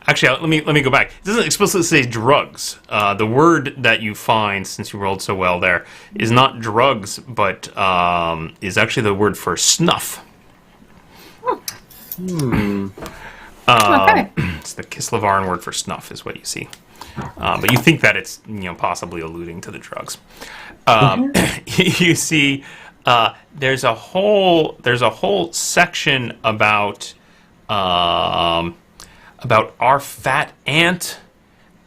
actually let me go back. It doesn't explicitly say drugs. The word that you find, since you rolled so well there, is not drugs, but is actually the word for snuff. Okay. It's the Kislevarin word for snuff, is what you see. But you think that it's possibly alluding to the drugs. You see, there's a whole section about our fat aunt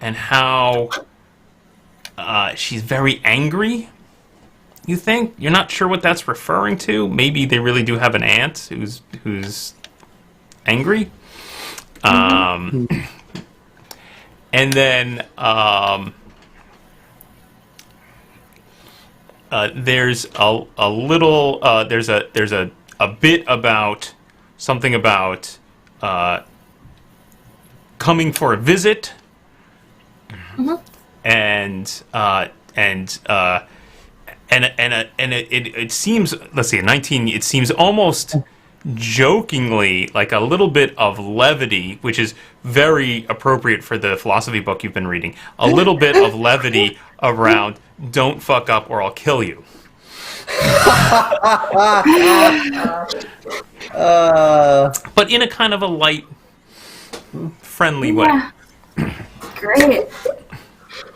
and how she's very angry. You think you're not sure what that's referring to? Maybe they really do have an aunt who's angry. And then there's a little there's a bit about something about coming for a visit, and it seems, let's see, 19. It seems almost jokingly like a little bit of levity, which is very appropriate for the philosophy book you've been reading. A little bit of levity around "don't fuck up or I'll kill you." But in a kind of a light, friendly way. Great.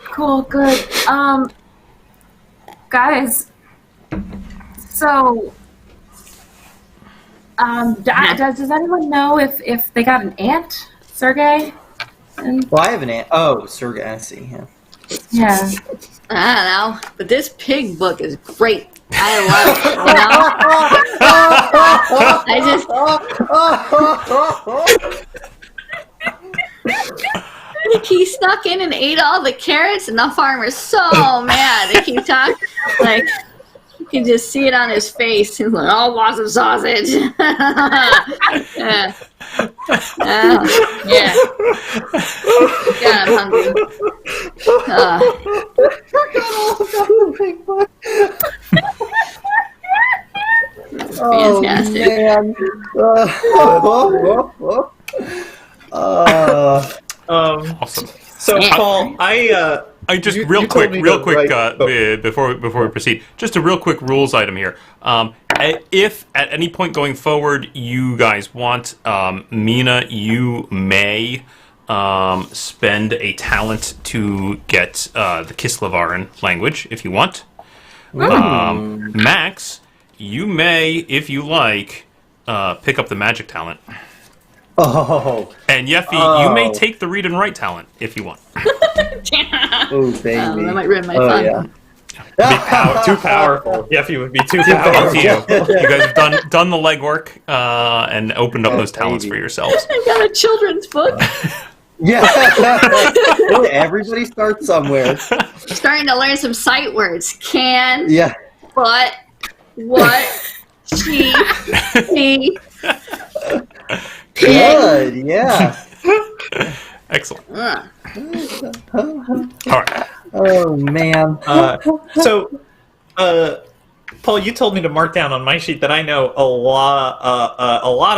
Cool, good. Guys, so does anyone know if they got an aunt, Sergei? Well, I have an aunt. Oh, Sergei, I see. Yeah. I don't know, but this pig book is great. I he snuck in and ate all the carrots, and the farmer's so mad. They keep talking, like, you can just see it on his face. He's like, "Oh, want some sausage?" Yeah. Yeah. God, I'm hungry. Fantastic. Awesome. So, Paul, I just You- real you quick, told me to write- before we proceed, just a real quick rules item here. If at any point going forward you guys want, Mina, you may spend a talent to get the Kislevarin language if you want. Max, you may, if you like, pick up the magic talent. Oh, And Yeffy, you may take the read and write talent if you want. oh, baby. That might ruin my Oh, fun. yeah. too powerful. Yeffy would be too Up powerful. to you. You guys have done the legwork and opened up those talents for yourselves. I got a children's book. Yeah. Everybody starts somewhere. Starting to learn some sight words. Can, Yeah. but, what, she, he. Good, yeah. Excellent. Ugh. All right. Oh man. Paul, you told me to mark down on my sheet that I know a lot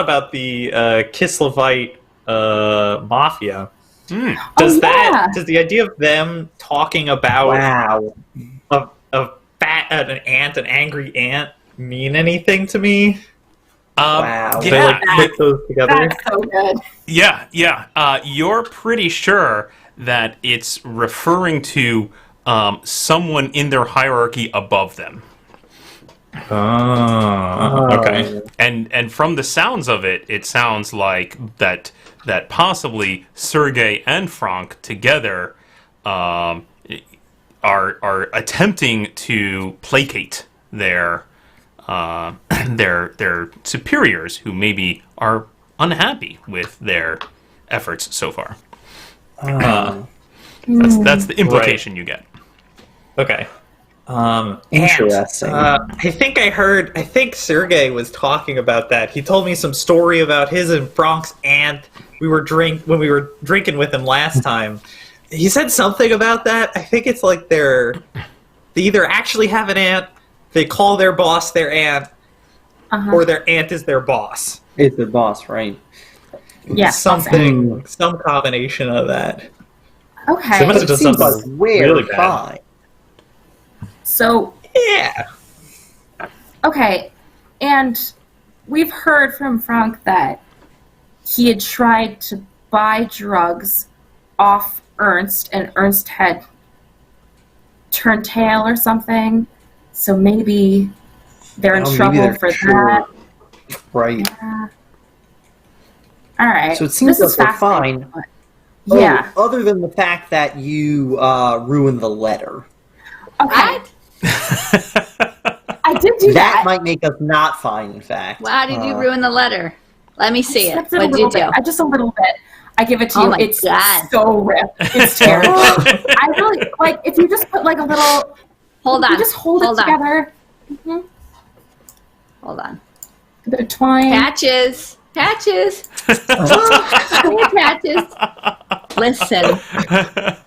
about the Kislevite mafia. Does the idea of them talking about Wow. an angry ant, mean anything to me? Wow. They like put those together. That's so good. Yeah. You're pretty sure that it's referring to someone in their hierarchy above them. Okay. And from the sounds of it, it sounds like that possibly Sergei and Franc together are attempting to placate their superiors who maybe are unhappy with their efforts so far. That's the implication you get. Okay. Interesting. I think Sergei was talking about that. He told me some story about his and Franc's aunt. When we were drinking with him last time. He said something about that. I think it's like they either actually have an aunt, they call their boss their aunt, or their aunt is their boss. It's the boss, right? Yeah. Some combination of that. Okay. So it must have done Seems like something we're really bad. fine. So, Yeah. okay, and we've heard from Frank that he had tried to buy drugs off Ernst, and Ernst had turned tail or something, so maybe they're in trouble for that. Right. Yeah. All right. So it seems This is like we're fascinating, fine. but- Yeah. Oh, other than the fact that you ruined the letter. Okay. I did do That that. might make us not fine, in fact. Why did you ruin the letter? Let me see it. Just a What did little you do? bit. Just a little bit. I give it to Oh you. my It's God. so ripped. It's terrible. I really like if you just put like a little. Hold if on. You just hold Hold it on. together. Hold on. A bit of twine. Patches. Patches. Come here, Patches. Listen,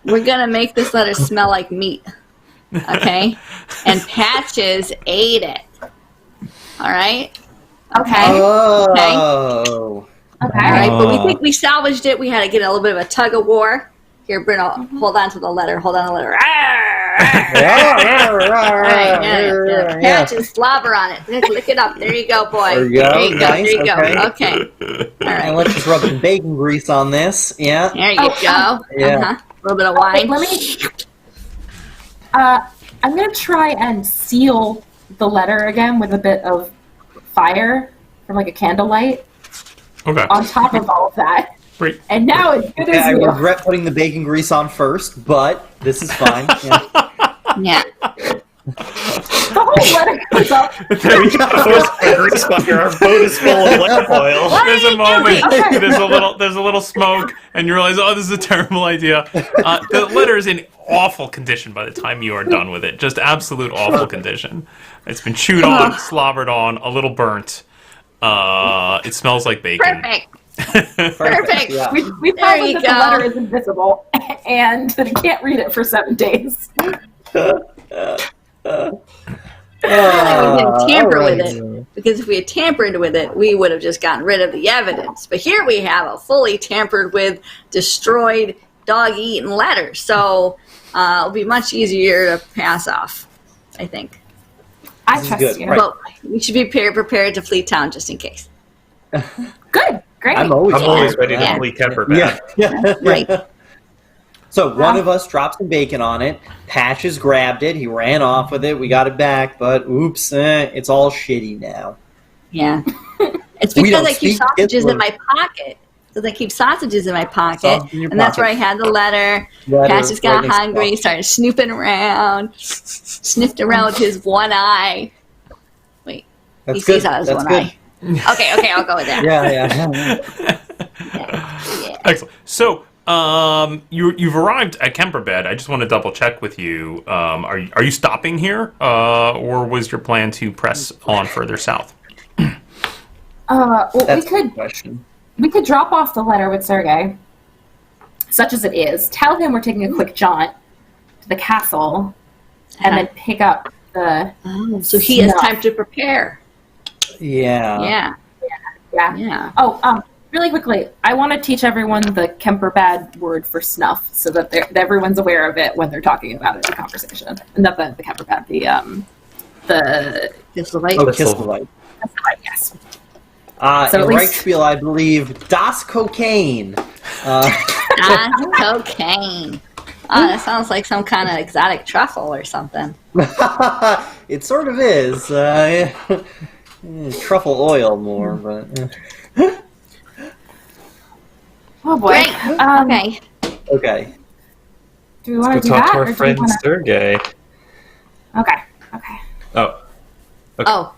we're gonna make this letter smell like meat. Okay? And Patches ate it. All right? Okay? Oh. Okay. All right, but we think we salvaged it. We had to get a little bit of a tug of war. Here, Bruno, hold on to the letter. Hold on to the letter. All right, yeah. Patches, slobber on it. Lick it up. There you go, boy. There you go. There you go. Nice. There you Okay. go. Okay. All And right. let's just rub some bacon grease on this. Yeah. There you Oh, go. Yeah. A little bit of Okay, wine. let me. I'm gonna try and seal the letter again with a bit of fire from like a candlelight Okay. on top of all of that. Great. And now it's good Okay, as I new. regret putting the bacon grease on first, but this is fine. Yeah. Yeah. The whole letter goes up. There we go. Grease fire. Our boat is full of lamp oil. There's a moment. Okay. There's a little smoke, and you realize, oh, this is a terrible idea. The letter is in awful condition by the time you are done with it. Just absolute awful condition. It's been chewed on, slobbered on, a little burnt. It smells like bacon. Perfect. Perfect. Yeah. We There found you that the go. letter is invisible and that you can't read it for 7 days. We didn't tamper with alright. it, because if we had tampered with it, we would have just gotten rid of the evidence. But here we have a fully tampered with, destroyed, dog-eaten letter. So it'll be much easier to pass off, I think. I This is trust good. you. Right. But we should be prepared to flee town just in case. Good. Great. I'm always ready to Yeah. flee Kemperbad. Yeah. Right. So one of us dropped some bacon on it. Patches grabbed it. He ran off with it. We got it back, but oops, it's all shitty now. Yeah. It's We because don't I keep speak sausages Hitler. in my pocket. Because I keep sausages in my pocket. Sausage in your And that's where I pocket. had the letter. Letter, Patches got right next to hungry, the started snooping around, sniffed around with his one eye. Wait, That's he good. sees out his That's one good. eye. Okay, I'll go with that. Yeah. Yeah. Excellent. So, you've arrived at Kemperbad. I just want to double check with you. Are you stopping here, or was your plan to press on further south? Well, That's we could. a question. We could drop off the letter with Sergei, such as it is. Tell him we're taking a quick jaunt to the castle, and then pick up the. Oh, so he has time to prepare. Yeah. Yeah. Oh, really quickly, I want to teach everyone the Kemperbad word for snuff, so that everyone's aware of it when they're talking about it in conversation. Not the Kemperbad, the Kisselite. Oh, Kisselite. Yes. So in Reichspiel, I believe Das Cocaine. Cocaine. Oh, that sounds like some kind of exotic truffle or something. It sort of is. Truffle oil more, but... Oh boy. Great. Okay. Do we want to do talk that? to or our do we friend wanna... Sergei. Okay. Oh. Okay. Oh,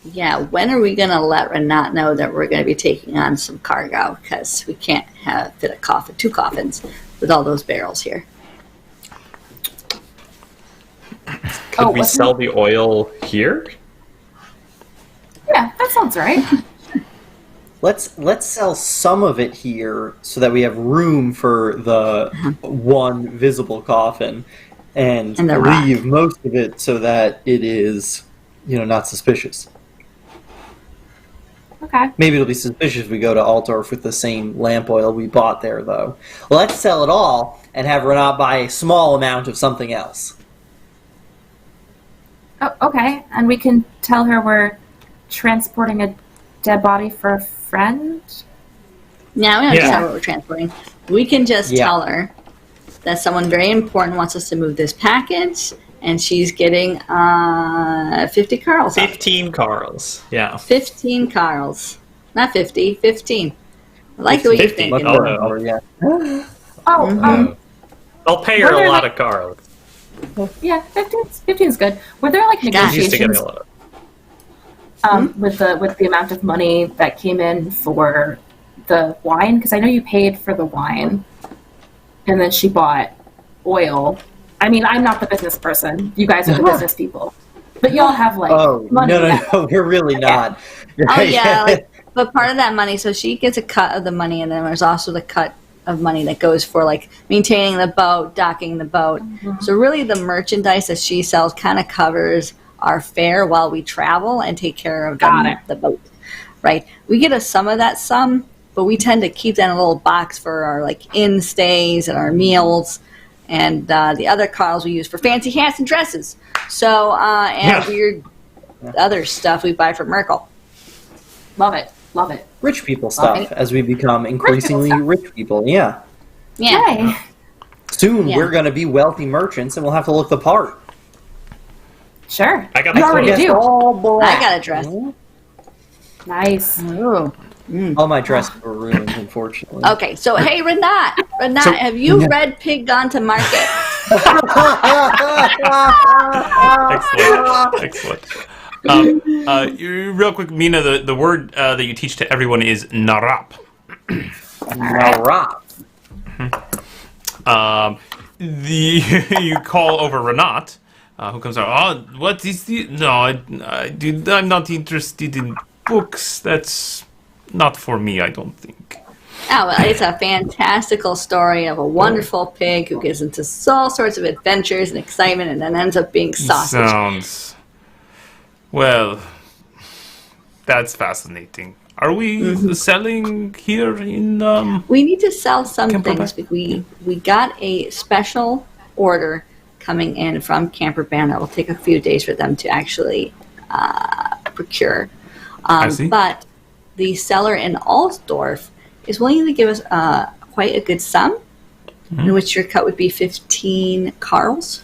yeah, when are we going to let Renat know that we're going to be taking on some cargo? Because we can't fit two coffins with all those barrels here. Could we sell the oil here? Yeah, that sounds right. Let's sell some of it here so that we have room for the one visible coffin, and leave most of it so that it is, not suspicious. Okay. Maybe it'll be suspicious if we go to Altdorf with the same lamp oil we bought there, though. Let's sell it all and have Renat buy a small amount of something else. Oh, okay. And we can tell her we're transporting a dead body for a friend? Now we don't tell her what we're transporting. We can just tell her that someone very important wants us to move this package, and she's getting 50 Carls. 15 Carls, yeah. 15 Carls. Not 50, 15. I like the way you're thinking. I'll pay her a lot of Carls. Yeah, 15 is good. Were there negotiations with the amount of money that came in for the wine? Because I know you paid for the wine, and then she bought oil. I mean, I'm not the business person. You guys are the business people. But y'all have money. No, we're really not. But part of that money, so she gets a cut of the money, and then there's also the cut of money that goes for maintaining the boat, docking the boat. Mm-hmm. So really the merchandise that she sells kind of covers our fare while we travel and take care of the boat. Right? We get some of that sum, but we tend to keep that in a little box for our inn stays and our meals. And the other Carls we use for fancy hats and dresses. So, weird other stuff we buy from Merkel. Love it. Rich people stuff as we become increasingly rich people. Yeah. Yay. Soon we're going to be wealthy merchants and we'll have to look the part. Sure. I got you already do. I got a dress. Nice. Ooh. All my dresses were ruined, unfortunately. Okay, so hey, Renat, have you read Pig Gone to Market? Excellent. Real quick, Mina, the word that you teach to everyone is narap. Narap. You call over Renat, who comes out. Oh, what is the? No, I'm not interested in books. That's not for me, I don't think. Oh, well, it's a fantastical story of a wonderful pig who gets into all sorts of adventures and excitement and then ends up being sausage. Well, that's fascinating. Are we selling here in We need to sell some Kemperbad? things. We got a special order coming in from Kemperbad that will take a few days for them to actually procure. I see. But the seller in Altdorf is willing to give us quite a good sum, in which your cut would be 15 Carls.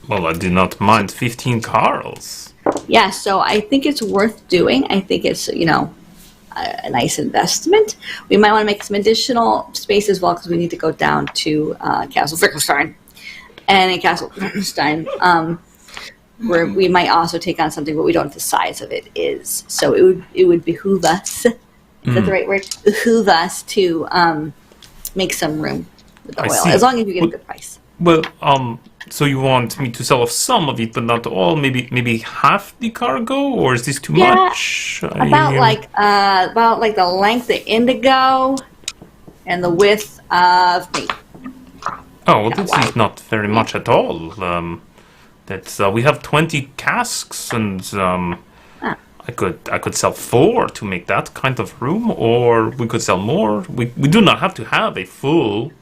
Well, I do not mind 15 Carls. Yeah, so I think it's worth doing. I think it's, a nice investment. We might want to make some additional space as well because we need to go down to Castle Wittgenstein. And in Castle Wittgenstein, where we might also take on something, but we don't know the size of it is. So it would behoove us, is that the right word? Behoove us to make some room with the oil, as long as you get a good price. Well, So you want me to sell off some of it, but not all? Maybe half the cargo, or is this too much? About like the length of indigo and the width of me. Oh, well, this is not very much at all. That's we have 20 casks, and I could sell 4 to make that kind of room, or we could sell more. We do not have to have a full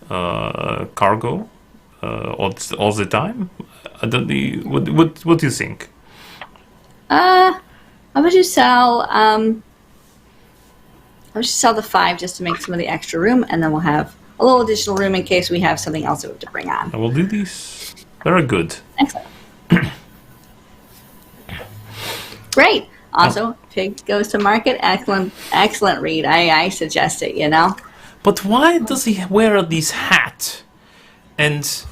cargo all the time. What do you think? How would you sell? I would sell the 5 just to make some of the extra room, and then we'll have a little additional room in case we have something else that we have to bring on. I will do this. Very good. Excellent. Great. Also, Pig goes to market. Excellent read. I suggest it, you know. But why does he wear this hat? And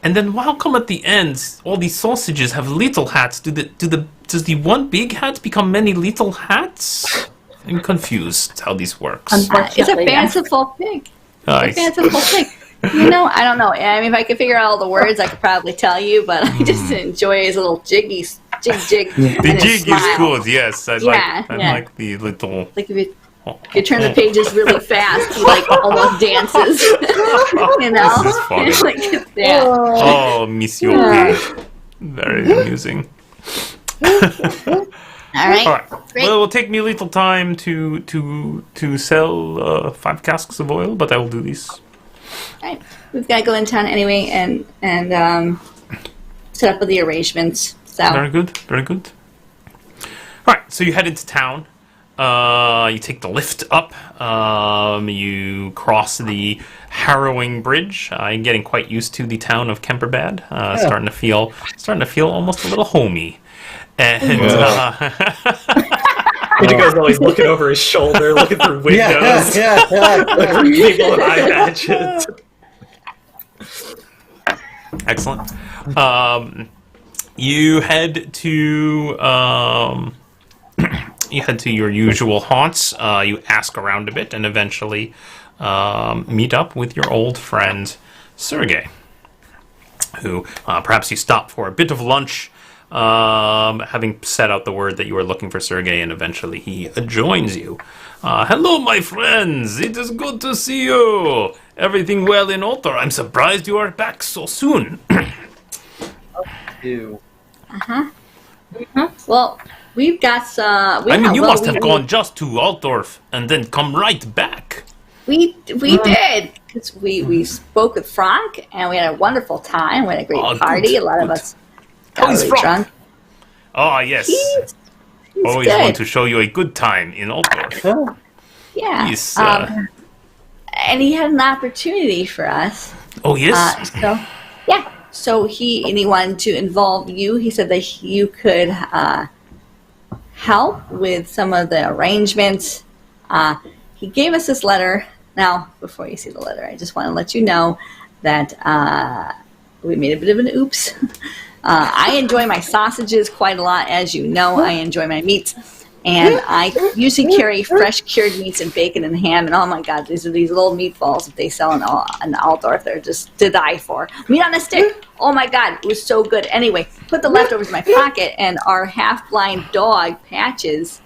then how come at the end all these sausages have little hats? Does the one big hat become many little hats? I'm confused how this works. It's a fanciful pig. Nice. It's a fanciful pig. You know, I don't know. I mean, if I could figure out all the words, I could probably tell you, but I just enjoy his little jig. The jig is good, yes. I like the little... Like if you turn the pages really fast, he like almost dances. You know? This is funny. Like, yeah. Oh, Monsieur Pig. Very amusing. All right. Great. Well, it will take me a little time to sell 5 casks of oil, but I will do this. All right. We've got to go in town anyway and set up with the arrangements. So. Very good. Very good. All right. So you head into town. You take the lift up. You cross the harrowing bridge. You're getting quite used to the town of Kemperbad. Starting to feel almost a little homey. And Indigo's always looking over his shoulder, looking through windows, looking for people with eye patches. Excellent. You head to your usual haunts. You ask around a bit, and eventually meet up with your old friend Sergei, who perhaps you stop for a bit of lunch. Having set out the word that you are looking for Sergei, and eventually he joins you. Hello, my friends. It is good to see you. Everything well in Altar? I'm surprised you are back so soon. Well, we've got some. You must have gone just to Altdorf and then come right back. We did, because we spoke with Franc, and we had a wonderful time. We had a great party. Good, a lot good. of us got really drunk. Oh, yes. He's Always good. want to show you a good time in Altdorf. Yeah. Yes, and he had an opportunity for us. oh, yes? So he wanted to involve you. He said that you could help with some of the arrangements. He gave us this letter. Now, before you see the letter, I just want to let you know that we made a bit of an oops. I enjoy my sausages quite a lot, as you know. I enjoy my meats. And I usually carry fresh cured meats and bacon and ham. And oh my God, these are these little meatballs that they sell in Altdorf. They're just to die for. Meat on a stick. Oh my God, it was so good. Anyway, put the leftovers in my pocket, and our half-blind dog, Patches,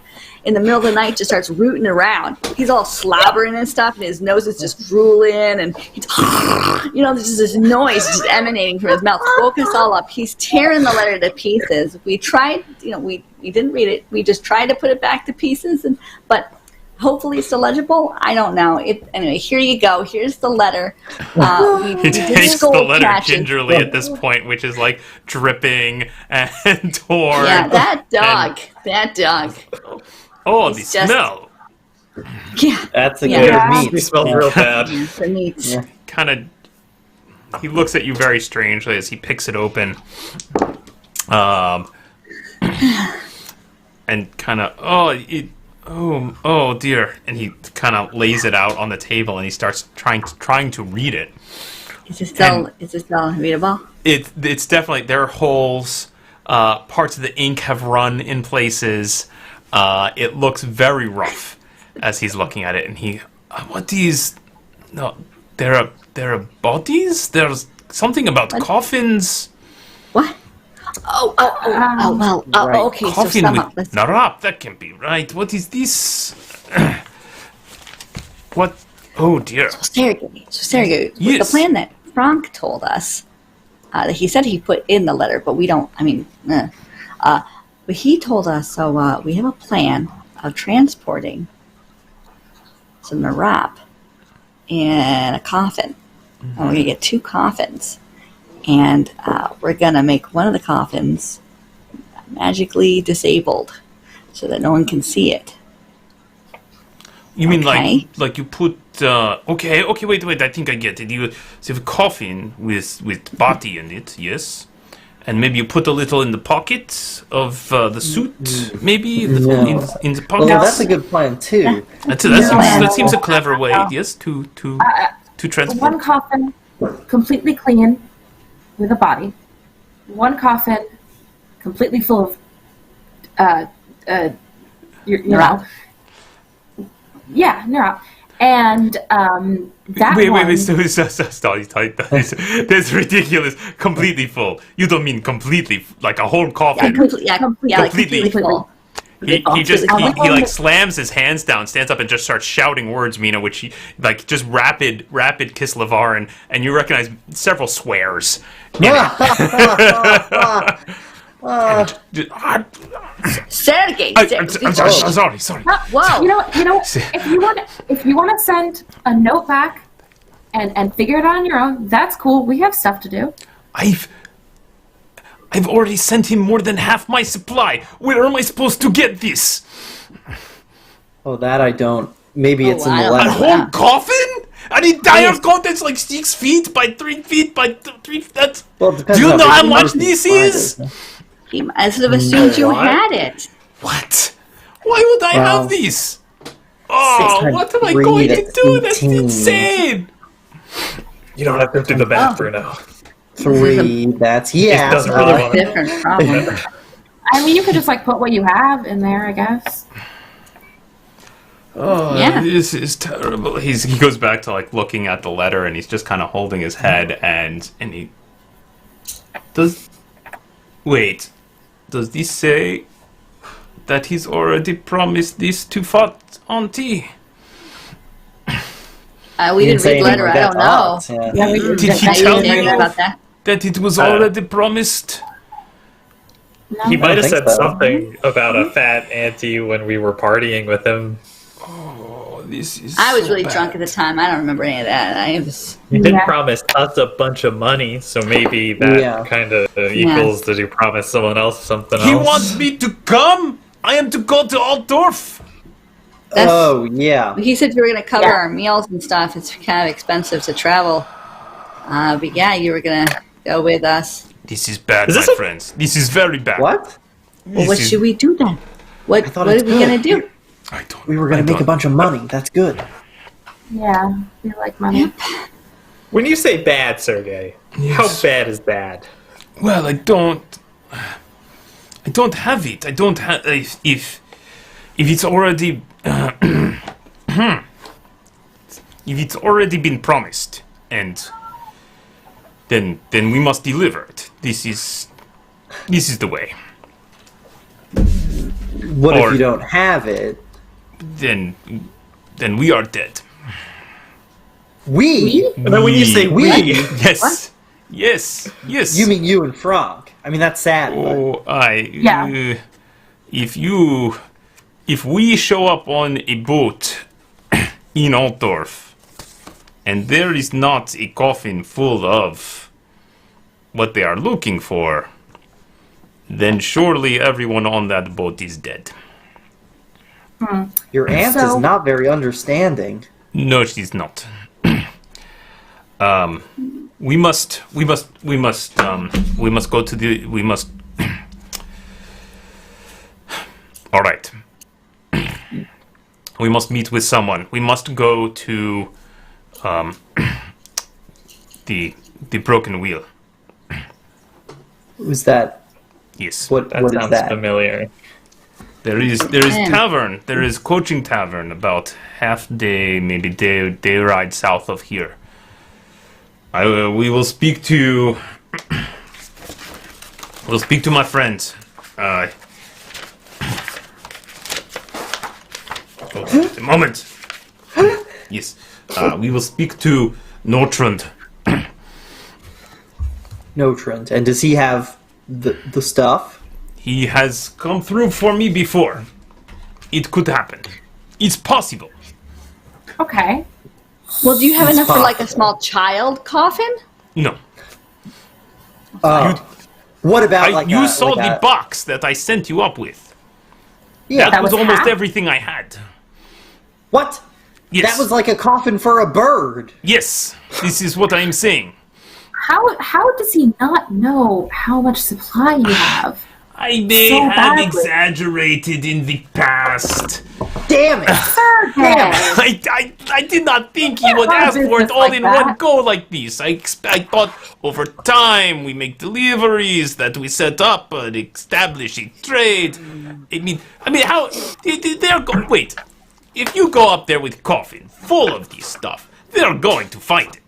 in the middle of the night just starts rooting around. He's all slobbering and stuff, and his nose is just drooling, and he's, there's just this noise just emanating from his mouth. Woke us all up. He's tearing the letter to pieces. We tried, we didn't read it. We just tried to put it back to pieces, but hopefully it's still legible. I don't know. Anyway, here you go. Here's the letter. He takes the letter gingerly at this point, which is like dripping and torn. Yeah, that dog. Oh, the smell. Yeah. That's a good meat. He smells real bad. The meats. Yeah. Kind of, he looks at you very strangely as he picks it open. And kind of, oh dear. And he kind of lays it out on the table, and he starts trying to read it. Is it still readable? It's definitely, there are holes. Parts of the ink have run in places. It looks very rough as he's looking at it, and he, what these? No, there are bodies. There's something about coffins. What? Okay. So Coffin sum with up. Let's narap. That can't be right. What is this? What? Oh dear. Sergei, Yes. the plan that Franc told us, that he said he put in the letter, but we don't, but he told us, so we have a plan of transporting some narap in a coffin. And we're going to get 2 coffins. And we're going to make one of the coffins magically disabled so that no one can see it. You mean Okay. like you put okay, wait, I think I get it. You have a coffin with body in it, yes. And maybe you put a little in the pocket of the suit, maybe in the pocket. Well, that's a good plan too. That seems a clever way, yes, to transport. One coffin completely clean with a body. One coffin completely full of, Narap. Yeah, Narap. And that Wait, one... sorry. That's ridiculous. Completely full. You don't mean completely, like a whole coffin. Completely full. He like slams his hands down, stands up, and just starts shouting words, Mina, which he like just rapid Kislavar, and you recognize several swears. Sergei. I'm sorry. Whoa. You know, if you want to send a note back and figure it out on your own, that's cool. We have stuff to do. I've already sent him more than half my supply. Where am I supposed to get this? Oh, that I don't. Maybe it's in the wow. A letter. whole coffin? An entire coffin that's like 6 feet by 3 feet by 3 feet. That's. Well, it depends Do you on know how how big much the this person is? He must have assumed you had it. What? Why would I Well, have these? Oh, what am I going to do? That's 18. insane. You don't have to do the math, Bruno. 3. That's yeah. doesn't really want Different problem. I mean, you could just like put what you have in there, I guess. Oh, Yeah. this is terrible. He goes back to like looking at the letter, and he's just kind of holding his head, and he does. Wait, does this say that he's already promised this to Fat Auntie? We didn't read the letter. I don't know. Yeah. Did he I tell didn't you know about that. that it was already promised? He might have think said so. something about a fat auntie when we were partying with him. Oh, this is. I was so really bad. drunk at the time. I don't remember any of that. He did Yeah. promise us a bunch of money, so maybe that Yeah. kind of equals that he promised someone else something He else. wants me to come. I am to go to Altdorf. That's- Oh yeah. He said you were going to cover Yeah. our meals and stuff. It's kind of expensive to travel. But yeah, you were going to go with us. This is bad, Is my this a- friends. This is very bad. What? Well, what should we do then? What thought are it's we going to good. do? I don't. We were gonna make a bunch of money. That's good. Yeah, we like money. When you say bad, Sergei, how bad is bad? Well, I don't have it. I don't have if it's already if it's already been promised, and then we must deliver it. This is the way. What Or- if you don't have it? Then we are dead. We? And then when you say we, Yes. Yes. You mean you and Franc? I mean that's sad. But Oh, Yeah. if we show up on a boat in Altdorf, and there is not a coffin full of what they are looking for, then surely everyone on that boat is dead. your aunt is So- not very understanding. No, she's not. We must go to the. We must. All right. We must meet with someone. We must go to the broken wheel. Who's that? Yes. What that what is sounds that? familiar. There is Man. tavern. There is coaching tavern about half day, maybe day ride south of here. We will speak to. We'll speak to my friends. A moment. Yes. We will speak to Nortrand. Nortrand. And does he have the stuff? He has come through for me before. It could happen. It's possible. Okay. Well, do you have It's enough for like a possible. small child coffin? No. What about You saw the box that I sent you up with. Yeah. That was was almost half? everything I had. What? Yes. That was like a coffin for a bird. Yes. This is what I'm saying. How does he not know how much supply you have? I may So have badly. exaggerated in the past. Damn it! Sergei! I did not think he would Our ask for it business all like in that. one go like this. I thought over time we make deliveries, that we set up an establishing trade. I mean, how they're going? Wait, if you go up there with coffin full of this stuff, they're going to find it.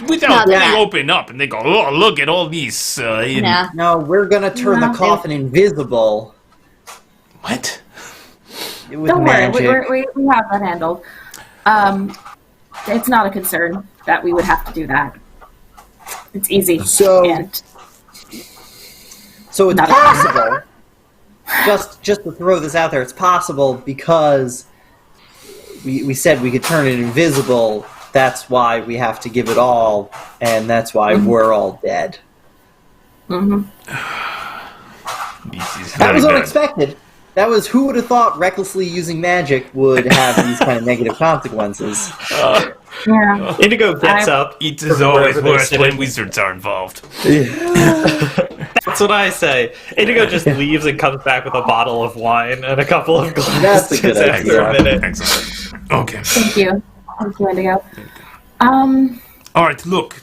Without No, they they're- open up and they go, oh, look at all these. Nah. No, we're gonna turn No. the coffin invisible What? with Don't magic. worry, we have that handled. It's not a concern that we would have to do that. It's easy. So- and So it's Not a- possible. just to throw this out there, it's possible because we said we could turn it invisible. That's why we have to give it all, and that's why we're all dead. mhm. This is That very was bad. unexpected. That was who would have thought recklessly using magic would have these kind of negative consequences. Yeah. Indigo gets up. It is from always wherever they're worse sitting. when wizards are involved. That's what I say. Indigo just leaves and comes back with a bottle of wine and a couple of That's a glasses good after a idea. minute. Excellent. Okay. Thank you, Indigo. All right. Look.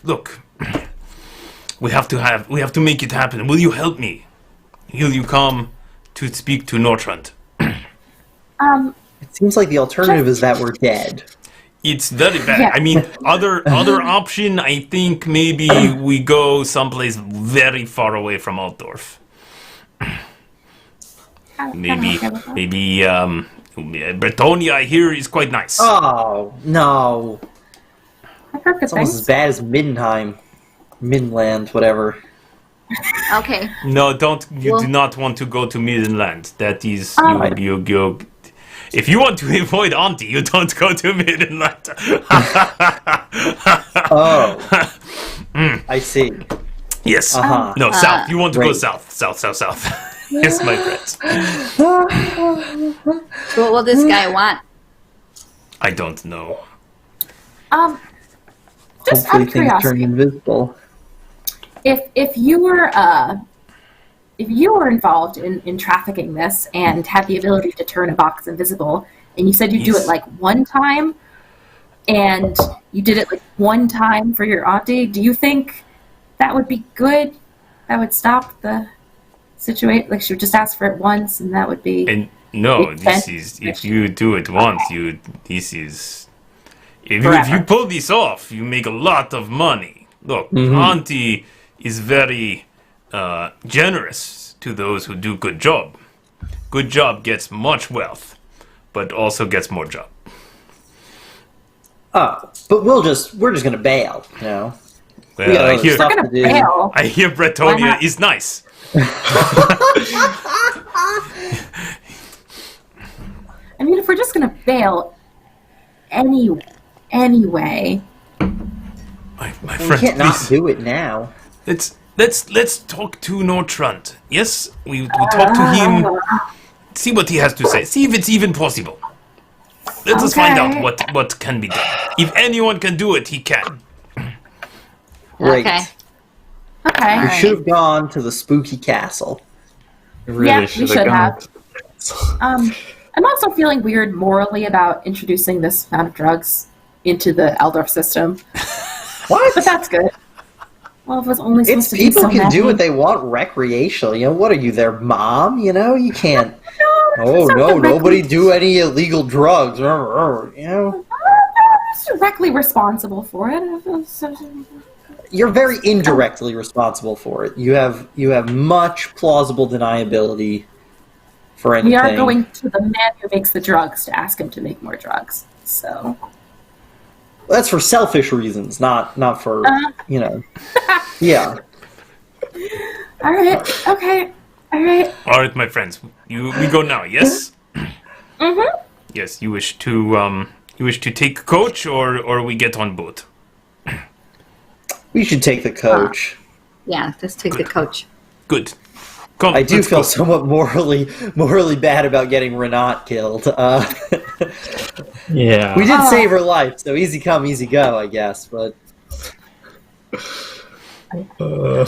We have to make it happen. Will you help me? Will you come to speak to Nortrand? It seems like the alternative is that we're dead. It's very bad. Yeah. I mean, other option. I think maybe we go someplace very far away from Altdorf. Maybe Bretonia, I hear, is quite nice. Oh, no. I've heard good It's almost as things. bad as Midland, whatever. Okay. No, don't. You Well- do not want to go to Midland. That is you. If you want to avoid Auntie, you don't go to Midland. Oh. I see. Yes. Uh-huh. No, south. You want to go Great. south. South. Yes, my friends. So what will this guy want? I don't know. Just out Hopefully of things turn curiosity, invisible. if you were involved in trafficking this and had the ability to turn a box invisible, and you said you do Yes. it like one time, and you did it like one time for your auntie, do you think that would be good? That would stop the situation? Like she would just ask for it once, and that would be. And no, It's this been- is if you do it once, this is if you Forever. pull this off, you make a lot of money. Look, Auntie is very generous to those who do good job. Good job gets much wealth, but also gets more job. Oh, but we're just gonna bail, you know. We got Well, I other hear stuff We're gonna to do. bail. I hear Why Bretonia not? is nice. I mean, if we're just gonna bail anyway. My We friend, can't not please. do it now. Let's talk to Nortrand. Yes, we talk to him. See what he has to say. See if it's even possible. Let us find out Okay. what can be done. If anyone can do it, he can. Great. Okay. Okay. We should have gone to the spooky castle. Yeah, we should've should gone. have. I'm also feeling weird morally about introducing this amount of drugs into the Eldorf system, What? but that's good. Well, it was only supposed It's to be people so can many. do what they want recreational. You know, what are you, their mom? You know, you can't. Oh not no, directly- nobody do any illegal drugs. You know. It's directly responsible for it. you're very indirectly responsible for it. You have much plausible deniability for anything. We are going to the man who makes the drugs to ask him to make more drugs. So that's for selfish reasons, not for Yeah. All right. Okay. All right. All right, my friends. We go now. Yes. Mm-hmm. Yes. You wish to take coach, or we get on boat. We should take the coach. Yeah, let's take the coach. Good. Come. I do let's feel go. somewhat morally bad about getting Renat killed. Yeah. We did save her life, so easy come, easy go, I guess. But boy,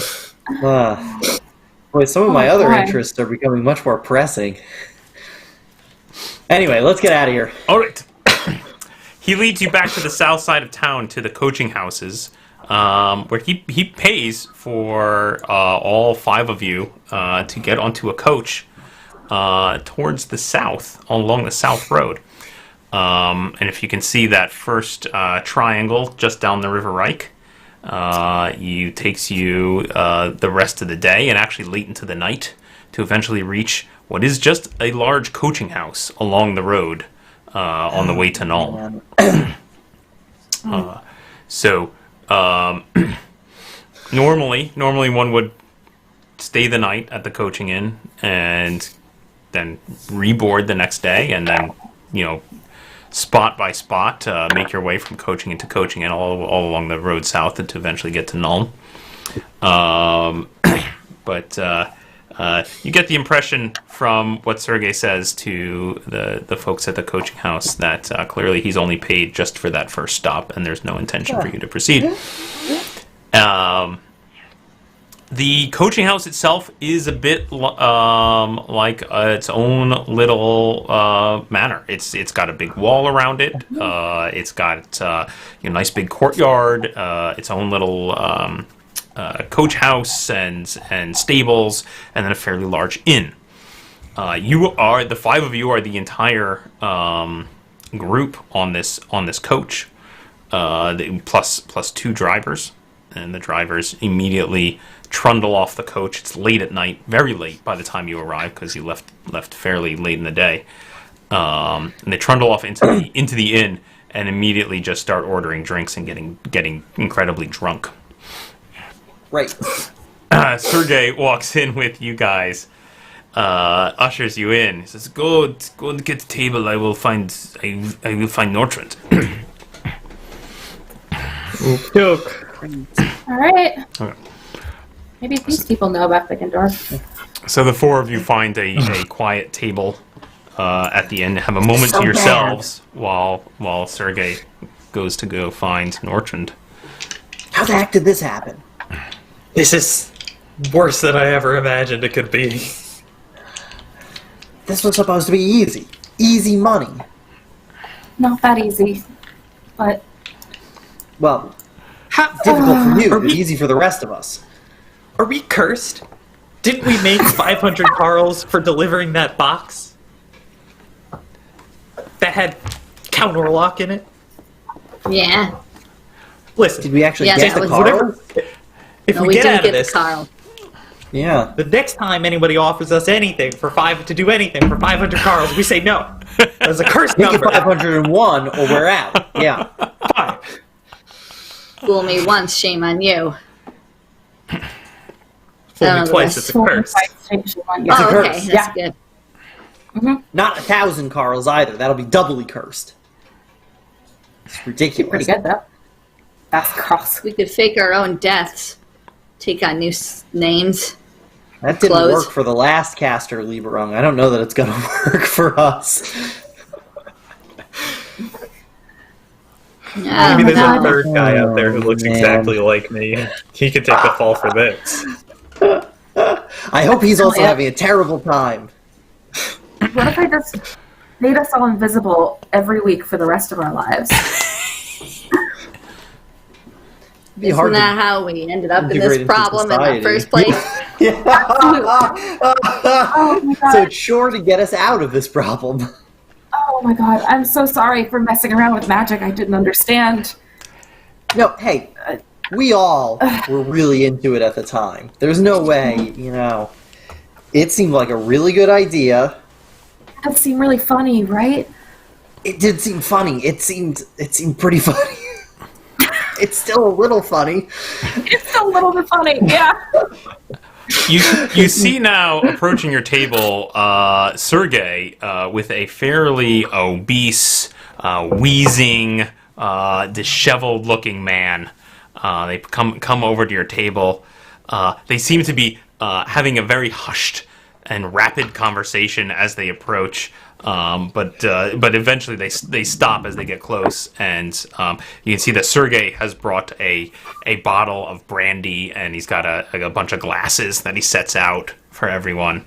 some of my other interests are becoming much more pressing. Anyway, let's get out of here. All right. He leads you back to the south side of town to the coaching houses, where he pays for all 5 of you to get onto a coach towards the south, along the south road. And if you can see that first triangle just down the River Reich, takes you the rest of the day and actually late into the night to eventually reach what is just a large coaching house along the road on the way to Nuln. Normally one would stay the night at the coaching inn and then reboard the next day, and then spot by spot make your way from coaching inn to coaching inn all along the road south and to eventually get to Nuln. But you get the impression from what Sergei says to the folks at the coaching house that clearly he's only paid just for that first stop, and there's no intention for you to proceed. The coaching house itself is a bit like its own little manor. It's got a big wall around it. It's got a nice big courtyard. Its own little coach house and stables, and then a fairly large inn. The 5 of you are the entire group on this coach, plus 2 drivers, and the drivers immediately trundle off the coach. It's late at night, very late by the time you arrive because you left fairly late in the day, and they trundle off into the inn and immediately just start ordering drinks and getting incredibly drunk. Right. Sergei walks in with you guys, ushers you in. He says, "Go and get the table. I will find Nortrand." Joke. All right. Okay. Maybe these people know about Bickendorf. So the 4 of you find a quiet table at the end, have a moment to yourselves while Sergei goes to go find Nortrand. How the heck did this happen? This is worse than I ever imagined it could be. This was supposed to be easy. Easy money. Not that easy, but Well, difficult for you, but easy for the rest of us. Are we cursed? Didn't we make 500 Carls for delivering that box? That had counterlock in it? Yeah. Listen, Did we actually Yeah, get that the was car? whatever. If No, we we get didn't out of get this, the Carl. Yeah. the next time anybody offers us anything for 500 Carls, we say no. That's a cursed Make it number. 501 or we're out. Yeah. Fine. Fool me once, shame on you. Fool me Oh, twice, that's it's a curse. a Oh, okay, curse. that's good. Not 1,000 Carls either. That'll be doubly cursed. It's ridiculous. pretty good though. That's cross. We could fake our own deaths, take on new names. That didn't Close. work for the last caster, Lieberung. I don't know that it's going to work for us. Maybe there's God. a third guy out there who looks man. exactly like me. He can take the fall for this. I hope he's also yeah. having a terrible time. What if I just made us all invisible every week for the rest of our lives? It'd be Isn't hard that to how we ended up in integrate this into problem in society. the first place? Oh my god. So it's sure to get us out of this problem. Oh my god. I'm so sorry for messing around with magic I didn't understand. No, hey, we all were really into it at the time. There's no way, It seemed like a really good idea. That seemed really funny, right? It did seem funny. It seemed pretty funny. It's still a little funny. It's a little bit funny, yeah. You see now approaching your table, Sergei, with a fairly obese, wheezing, disheveled-looking man. They come over to your table. They seem to be having a very hushed and rapid conversation as they approach. But eventually they stop as they get close, and you can see that Sergei has brought a bottle of brandy, and he's got a bunch of glasses that he sets out for everyone.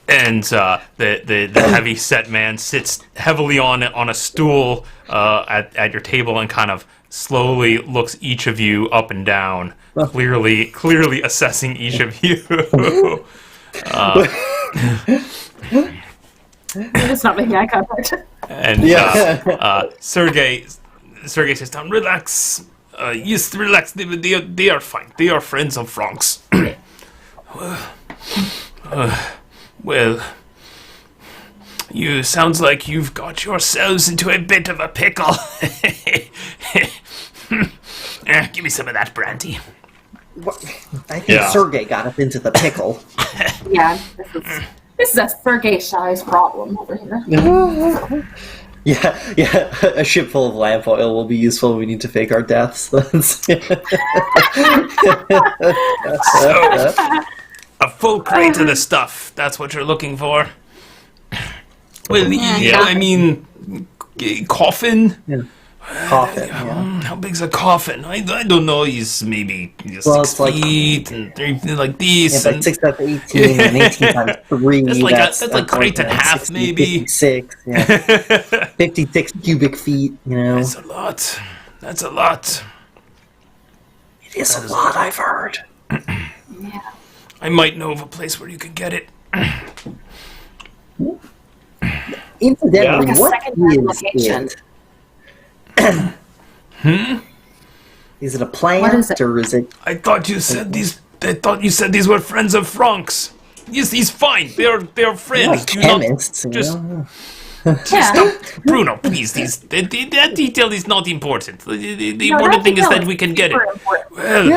And the heavy set man sits heavily on a stool at your table and kind of slowly looks each of you up and down, clearly assessing each of you. It's not making eye contact. And Sergei says, "Down, relax. Yes, relax. They are fine. They are friends of Franc's." Well, you sounds like you've got yourselves into a bit of a pickle. Give me some of that brandy. I think Sergei got us into the pickle. Yeah, this is a Sergei-sized problem over here. Yeah, a ship full of lamp oil will be useful when we need to fake our deaths. So, a full crate of the stuff, that's what you're looking for? Well, I mean, coffin? Yeah. Coffin, How big's a coffin? I don't know, he's maybe 6 feet, and 3 feet like this. Yeah, but 6 times 18, and 18 times 3. That's like crate and a half, 60, maybe. 56, 56 cubic feet, That's a lot. It is a lot, I've heard. Yeah. I might know of a place where you can get it. Incidentally, Like a what second-hand is location. it? Is it a plant, What is it? or is it... I thought you said these were friends of Franc's. Yes, he's fine. They are friends. Not chemists, Yeah. Bruno, please. That detail is not important. The important thing is that we can get it. Well,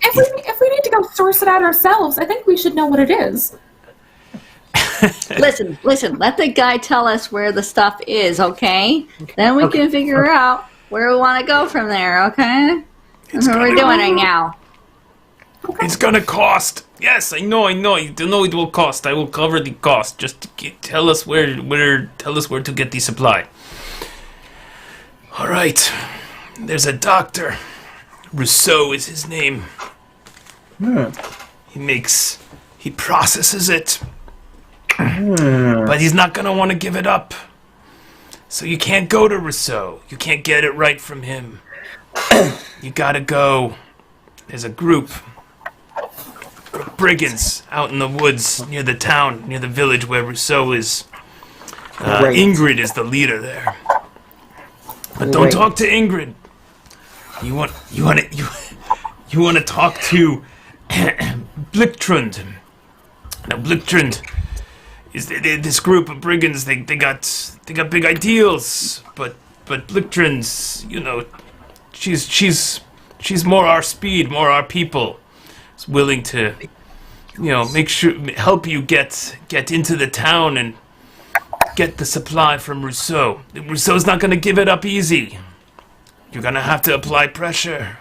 If we need to go source it out ourselves, I think we should know what it is. Listen, let the guy tell us where the stuff is, okay? Then we can figure out where we want to go from there, okay? That's what we're doing right now. it's gonna cost. Yes, I know. You know it will cost. I will cover the cost. Just tell us where to get the supply. All right. There's a doctor. Rousseau is his name. He processes it. But he's not going to want to give it up. So you can't go to Rousseau. You can't get it right from him. You got to go. There's a group of brigands out in the woods near the town, near the village where Rousseau is. Ingrid is the leader there. But don't talk to Ingrid. You want to talk to Blicktrund. Now Blicktrund is this group of brigands. They got big ideals, but Blicktrund's, she's more our speed, more our people. Is willing to, help you get into the town and get the supply from Rousseau. Rousseau's not going to give it up easy. You're going to have to apply pressure.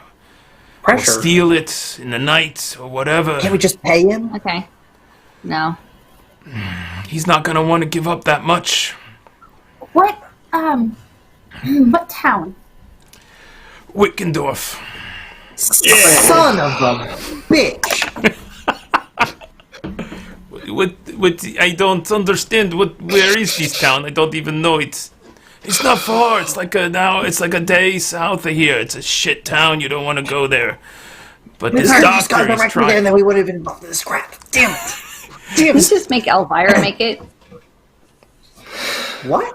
Or steal it in the night or whatever. Can't we just pay him? Okay. No. He's not going to want to give up that much. What town? Wickendorf. Son of a bitch! What? I don't understand. Where is this town? I don't even know. It's not far. It's like a day south of here. It's a shit town. You don't want to go there. But this doctor is trying. And then we would have been involved in this crap. Damn it! Let's just make Elvira make it. What?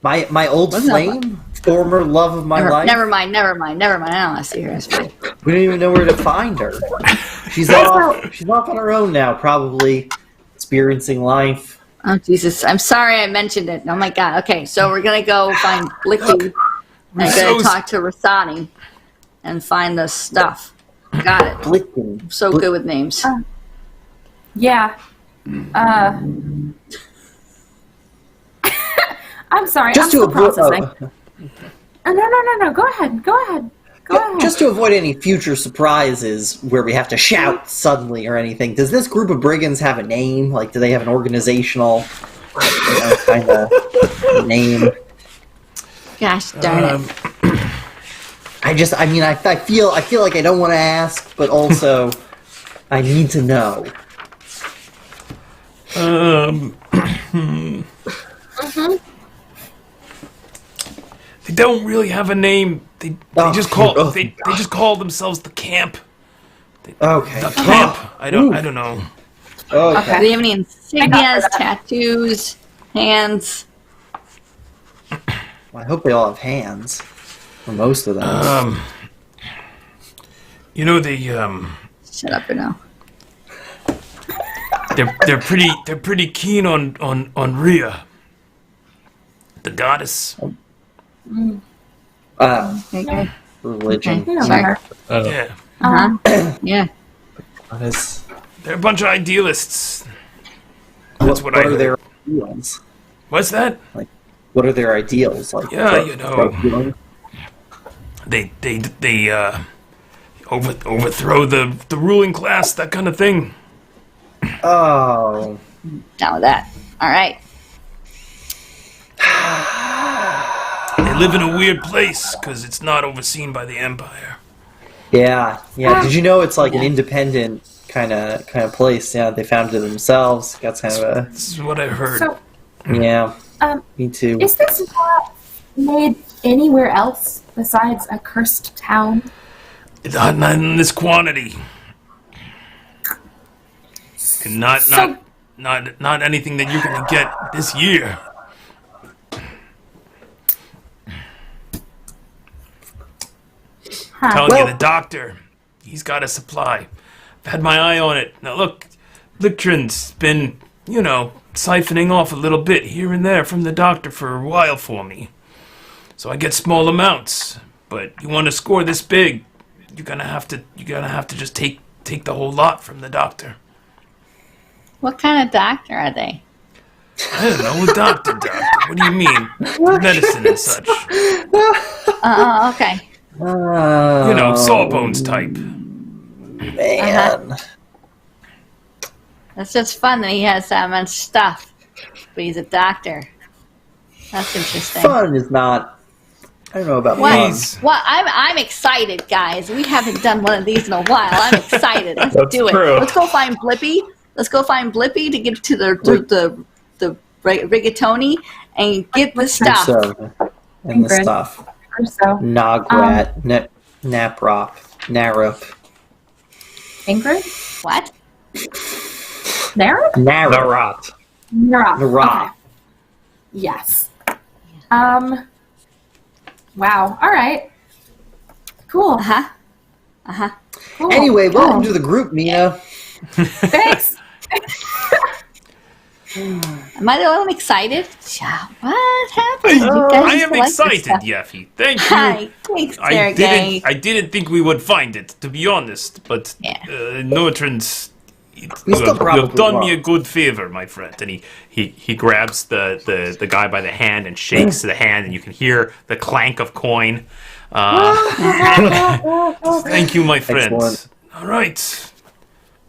My old flame? former love of my life. Never mind. I don't want to see her. That's fine. We don't even know where to find her. She's off. She's off on her own now, probably experiencing life. Oh, Jesus. I'm sorry I mentioned it. Oh, my God. Okay, so we're going to go find Blicky. I'm going to talk to Rasani and find the stuff. Got it. Blicky. I'm so good with names. Yeah. I'm sorry. Just I'm to still avoid. processing. No. Go ahead. Just to avoid any future surprises where we have to shout suddenly or anything, does this group of brigands have a name? Like, do they have an organizational kind of name? Gosh darn it. I feel like I don't want to ask, but also I need to know. They don't really have a name. They just call themselves the camp. Okay. The camp. I don't know. Okay. Do they have any insignias, tattoos, hands? Well, I hope they all have hands. For most of them. They Shut up for now. they're pretty keen on Rhea, the goddess. Okay. Religion. Sorry. Yeah. Yeah. They're a bunch of idealists. What I are heard. their ideals? What's that? What are their ideals? Like, Yeah, they overthrow the ruling class, that kind of thing. Oh. Down with that. All right. They live in a weird place because it's not overseen by the Empire. Yeah. Did you know it's like an independent kind of place? Yeah, they founded it themselves. Got kind of a. This is what I heard. So, Yeah. Me too. is this not made anywhere else besides a cursed town? Not in this quantity. Not anything that you're gonna get this year. Telling you, the doctor, he's got a supply. I've had my eye on it. Now look, Lictrin's been, siphoning off a little bit here and there from the doctor for a while for me. So I get small amounts. But you want to score this big, you're gonna have to just take the whole lot from the doctor. What kind of doctor are they? I don't know, doctor. What do you mean? Medicine and such. Okay. Sawbones type. Man. That's just fun that he has that much stuff, but he's a doctor. That's interesting. Fun is not. I don't know about Please. fun. Well, I'm excited, guys. We haven't done one of these in a while. I'm excited. Let's That's do it. true. Let's go find Blippy. Let's go find Blippy to get to the rigatoni and get the stuff. And the stuff. Urso. Nograt, Naprop, Narup. Ingrid? What? Narrow? Narup. Narop. Narop. Okay. Yes. Wow. All right. Cool. Cool. Anyway, welcome to the group, Nina. Thanks. Am I the one excited? Yeah. What happened? You guys I am like this excited, stuff. Yeffy. Thank you. Hi. Thanks, Sergei. I didn't think we would find it, to be honest. But Noatrin's, you have done me a good favor, my friend. And he grabs the guy by the hand and shakes the hand, and you can hear the clank of coin. Thank you, my friend. Excellent. All right.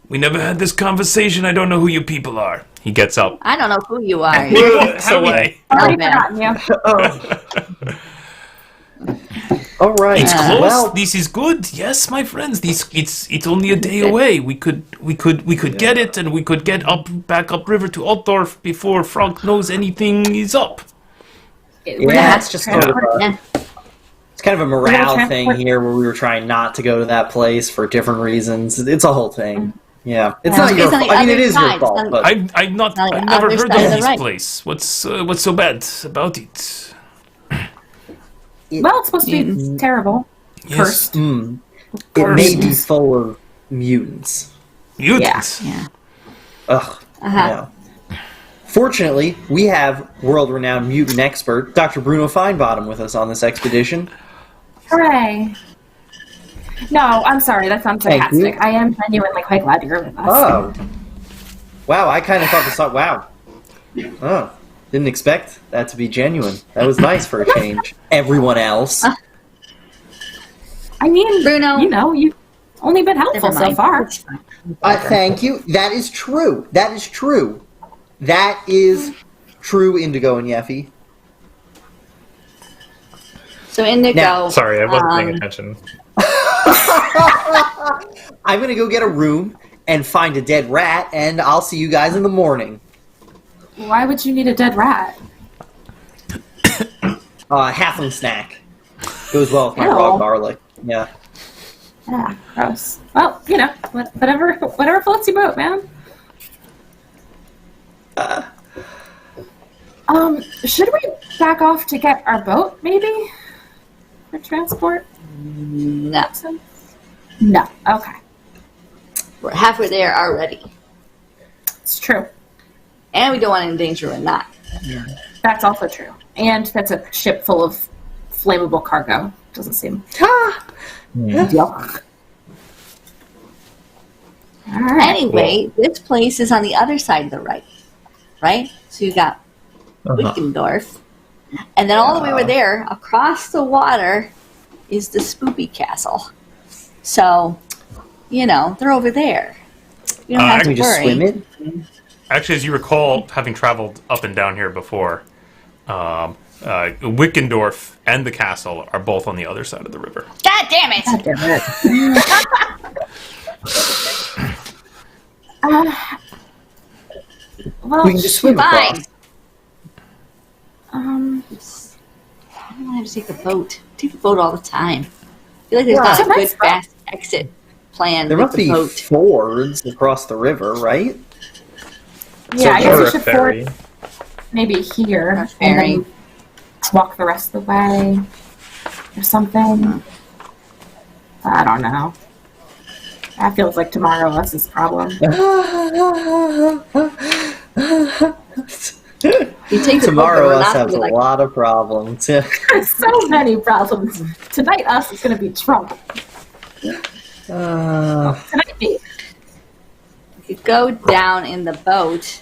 We never had this conversation. I don't know who you people are. He gets up. I don't know who you are. He walks away. Already bad. forgotten you. All right. It's close. Well, This is good. Yes, my friends. It's only a day away. We could get it, and we could get back upriver to Altdorf before Franc knows anything is up. yeah, it's just sort of Yeah. it's kind of a morale Yeah, thing here where we were trying not to go to that place for different reasons. It's a whole thing. Yeah, it's not your It's on fault. the I mean, it other is side. your fault, It's on- but I've the never other heard side of of the this right. place. What's so bad about it? Well, it's supposed to be terrible. Yes. Cursed. It may be full of mutants. Mutants. Yeah. Ugh. Uh-huh. No. Fortunately, we have world-renowned mutant expert Dr. Bruno Feinbottom with us on this expedition. Hooray! No, I'm sorry. That sounds Thank you. sarcastic. I am genuinely quite glad you're with us. Oh. Wow, I kind of thought this. Wow. Oh. Didn't expect that to be genuine. That was nice for a change. Everyone else. I mean, Bruno. you know, you've only been helpful Never so mind. far. It's fine. Thank you. That is true. That is true. That is true, Indigo and Yeffy. So Indigo. Now- Sorry, I wasn't paying attention. I'm going to go get a room and find a dead rat, and I'll see you guys in the morning. Why would you need a dead rat? Halfling snack. Goes well with my Ew. raw garlic. Yeah. Yeah, gross. Well, you know, whatever floats your boat, man. Should we back off to get our boat, maybe? For transport? No. No. Okay. We're halfway there already. It's true. And we don't want to endanger or not. That's also true. And that's a ship full of flammable cargo. Doesn't seem ideal. All right. Anyway, this place is on the other side of the right? So you got Wickendorf. And then all the way over there, across the water, is the Spoopy Castle. So, you know, they're over there. You don't have Can to we just worry. swim it? Actually, as you recall, having traveled up and down here before, Wickendorf and the castle are both on the other side of the river. God damn it! God damn it. Well, We can just swim Fine. across. I don't want to take a boat. Take a boat all the time. I feel like there's not a It's a good nice boat. fast exit plan There with must the be boat. fords across the river, right? yeah, I guess Or we a should ferry. ford maybe here Or and ferry. then walk the rest of the way or something. I don't know. That feels like Tomorrow Us's problem. You take the Tomorrow boat, us but has a like, lot of problems. There's so many problems. Tonight Us is going to be Trump. Tonight me. you go down in the boat,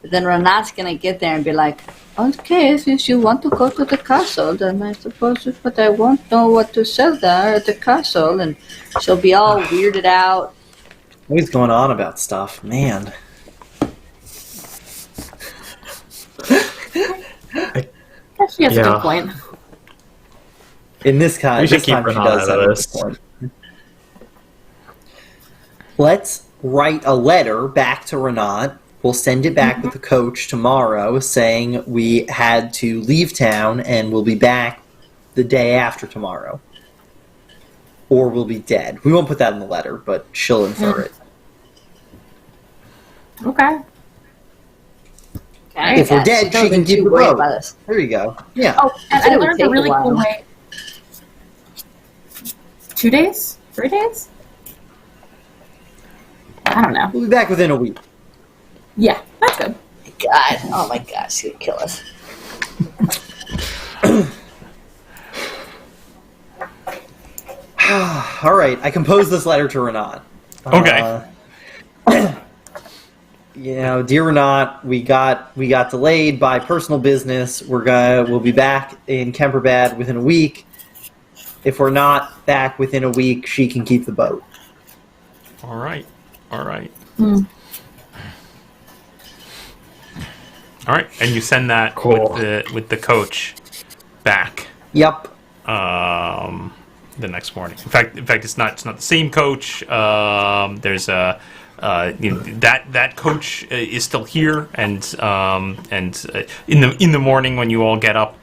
but then Renat's gonna get there and be like, okay, since you want to go to the castle, then I suppose, but I won't know what to sell there at the castle, and she'll be all weirded out. Always going on about stuff, man. Guess she has a Yeah. good point. In this kind, We should this keep time she Renat does out have of a good this. point. Let's write a letter back to Renat. We'll send it back with the coach tomorrow saying we had to leave town and we'll be back the day after tomorrow. Or we'll be dead. We won't put that in the letter, but she'll infer it. Okay. Okay, If we're yeah, dead, don't she can be keep too the worried boat. about us. There you go. Yeah. Oh, and It I would learned take a a really cool while. way. 2 days? 3 days? I don't know. We'll be back within a week. Yeah, that's good. God, oh my gosh, she's gonna kill us. All right, I composed this letter to Renat. Okay. You know, dear Renat, we got delayed by personal business. We'll be back in Kemperbad within a week. If we're not back within a week, she can keep the boat. All right. All right. All right. And you send that Cool. with the coach back Yep. the next morning. In fact, it's not the same coach. There's a that coach is still here, and in the morning when you all get up,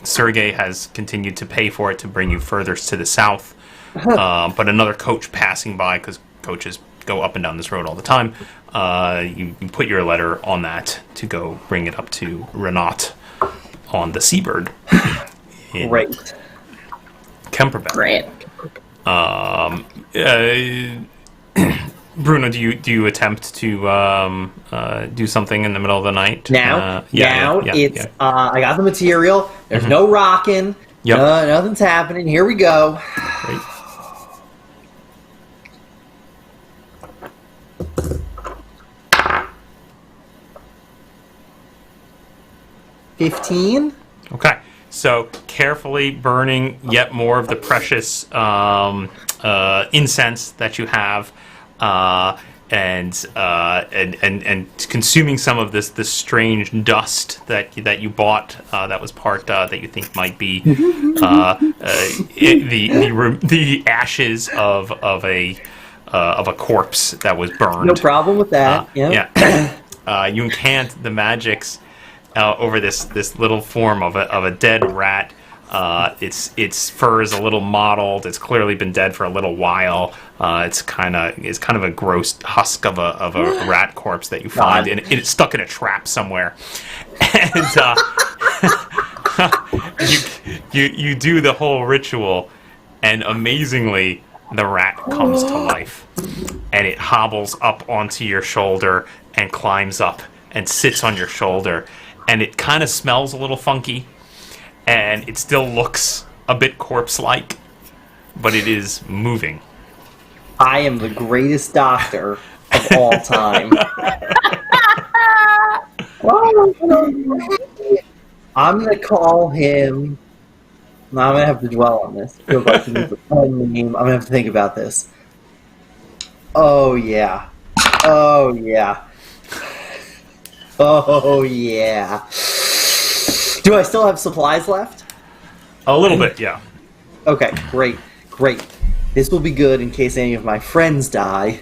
Sergei has continued to pay for it to bring you further to the south. But another coach passing by, because coaches go up and down this road all the time, you put your letter on that to go bring it up to Renat on the Seabird. in Great. Kemperbad. Great. Bruno, do you attempt to do something in the middle of the night? Now, Yeah. I got the material. There's no rocking. Yep. Nothing's happening. Here we go. Great. $15. Okay, so carefully burning yet more of the precious incense that you have, and consuming some of this strange dust that you bought that was part that you think might be the ashes of a corpse that was burned. No problem with that. Yeah. You incant the magics over this little form of a dead rat. Its fur is a little mottled. It's clearly been dead for a little while. It's kind of a gross husk of a rat corpse that you find, and it's stuck in a trap somewhere. And you do the whole ritual, and amazingly, the rat comes to life, and it hobbles up onto your shoulder and climbs up and sits on your shoulder, and it kind of smells a little funky. And it still looks a bit corpse-like, but it is moving. I am the greatest doctor of all time. I'm going to call him... Now I'm going to have to dwell on this. Feels like he needs a fun name. I'm going to have to think about this. Oh, yeah. Oh, yeah. Oh, yeah. Do I still have supplies left? A little bit, yeah. Okay, great. This will be good in case any of my friends die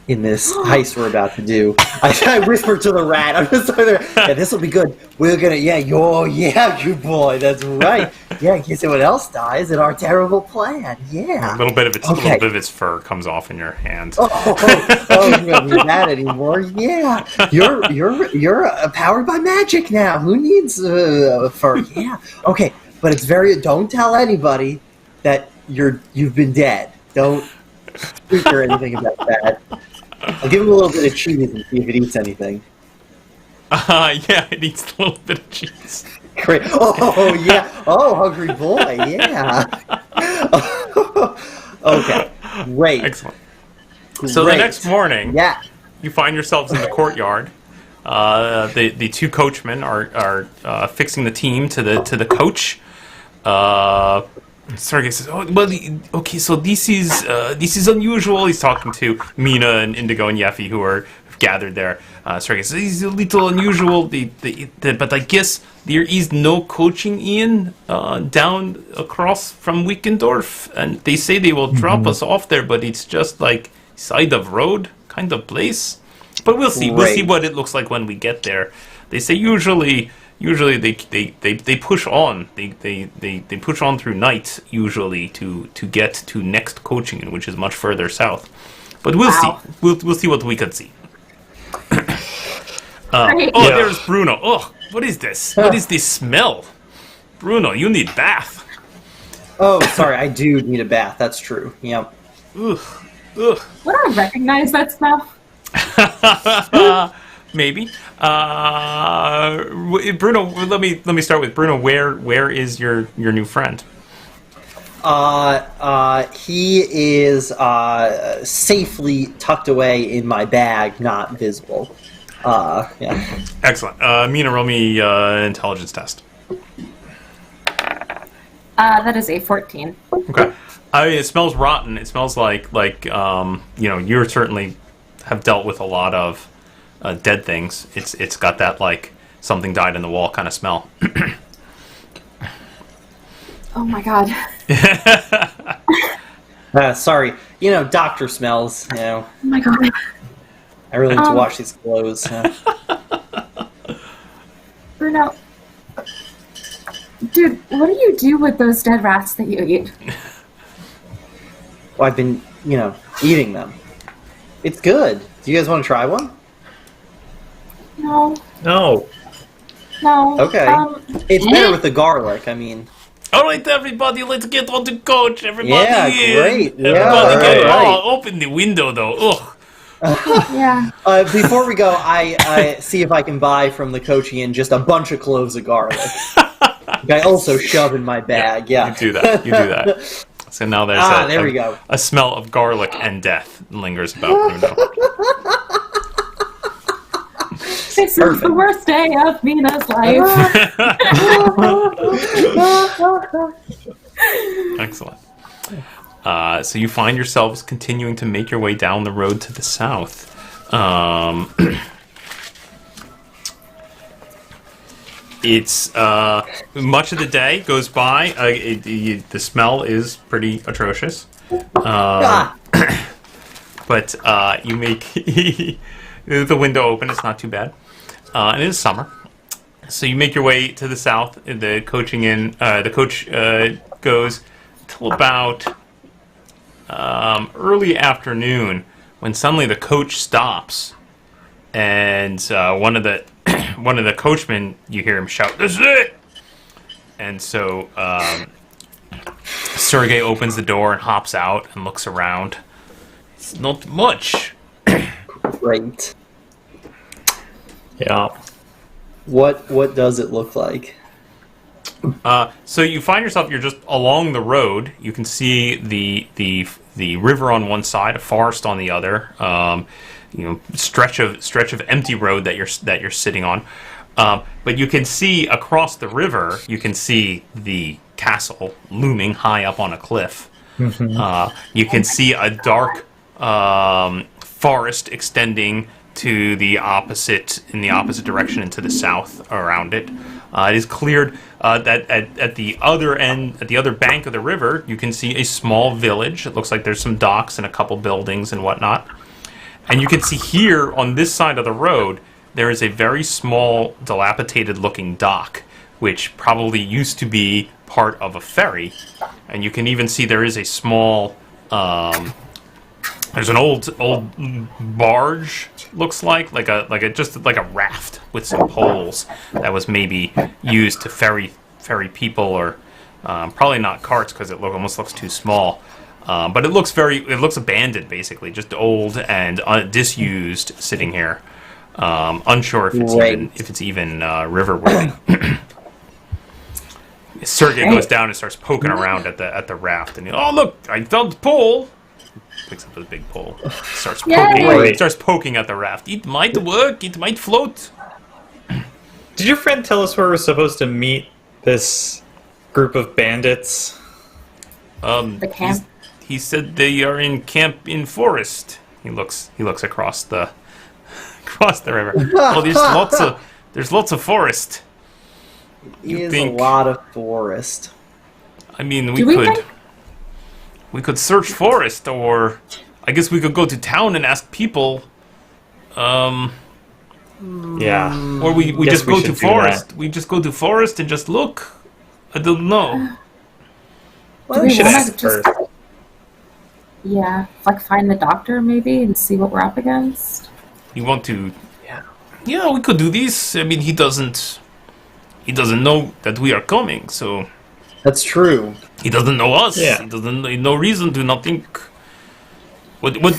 in this heist we're about to do. I whispered to the rat. I'm just there. Yeah, this will be good. We're gonna, you boy. That's right. Yeah, in case anyone else dies in our terrible plan. Yeah. A little bit of its fur comes off in your hand. Oh, you don't need that anymore. Yeah, you're powered by magic now. Who needs fur? Yeah. Okay, but it's don't tell anybody that you've been dead. Don't speak or anything about that. I'll give him a little bit of cheese and see if it eats anything. Yeah, it eats a little bit of cheese. Great. Oh, yeah. Oh, hungry boy. Yeah. Okay. Great. Excellent. So the next morning, you find yourselves in the courtyard. The two coachmen are fixing the team to the coach. Sergei says, "Oh, well, okay. So this is unusual." He's talking to Mina and Indigo and Yeffy, who are gathered there. Sergei says, "It's a little unusual, but I guess there is no coaching in down across from Wickendorf, and they say they will drop us off there, but it's just like side of road kind of place. But we'll see. We'll see what it looks like when we get there. They say usually they push on. They push on through night usually to get to next coaching, which is much further south. But we'll see. We'll see what we can see." There's Bruno. Oh, what is this? What is this smell? Bruno, you need bath. Oh, sorry, I do need a bath. That's true. Yep. Ugh. Would I recognize that smell? Maybe. Bruno, let me start with Bruno. Where is your new friend? He is safely tucked away in my bag, not visible. Yeah. Excellent. Mina, roll me intelligence test. That is a 14. Okay. It smells rotten. It smells like you certainly have dealt with a lot of dead things. It's got that like something died in the wall kind of smell. Oh my god. Sorry. Doctor smells. Oh my god. I really need to wash these clothes. Bruno. Dude, what do you do with those dead rats that you eat? Well, I've been, eating them. It's good. Do you guys want to try one? No. No. No. Okay. It's better with the garlic, I mean. All right, everybody, let's get on the coach. Everybody Yeah, in. great. Yeah, Everybody get right. open the window, though. Ugh. Yeah. Before we go, I see if I can buy from the coach Ian just a bunch of cloves of garlic. I also shove in my bag. Yeah. You do that. You do that. So now there's there we go. a smell of garlic and death lingers about Bruno. This is the worst day of Mina's life. Excellent. So you find yourselves continuing to make your way down the road to the south. It's much of the day goes by. The smell is pretty atrocious. But you make the window open. It's not too bad. And it is summer. So you make your way to the south. The coach goes till about early afternoon, when suddenly the coach stops, and one of the coachmen, you hear him shout, "This is it!" And so Sergei opens the door and hops out and looks around. It's not much. Great. Yeah. What does it look like? So you find yourself, you're just along the road. You can see the river on one side, a forest on the other. Stretch of empty road that you're sitting on. But you can see across the river. You can see the castle looming high up on a cliff. Mm-hmm. You can see a dark forest extending to the opposite direction and to the south around it. It is cleared that at the other end, at the other bank of the river, you can see a small village. It looks like there's some docks and a couple buildings and whatnot. And you can see here on this side of the road, there is a very small, dilapidated-looking dock, which probably used to be part of a ferry. And you can even see there is a small, there's an old barge, looks like a raft with some poles that was maybe used to ferry people, or probably not carts because it almost looks too small. But it looks abandoned, basically, just old and disused, sitting here. Unsure if it's even river-worthy. Sergei goes down and starts poking around at the raft, and oh look, I found the pole. Picks up a big pole, starts poking at the raft. It might work. It might float. Did your friend tell us where we're supposed to meet this group of bandits? The camp. He said they are in camp in forest. He looks across the river. Oh, there's lots of forest. Is a lot of forest. I mean, we could search forest, or I guess we could go to town and ask people. Yeah. Or we just go to forest. We just go to forest and just look. I don't know. Well, we should ask first. Yeah, find the doctor maybe and see what we're up against. You want to? Yeah, we could do this. I mean, he doesn't know that we are coming, so. That's true. He doesn't know us. Yeah. He doesn't. No reason to not think. What? I mean,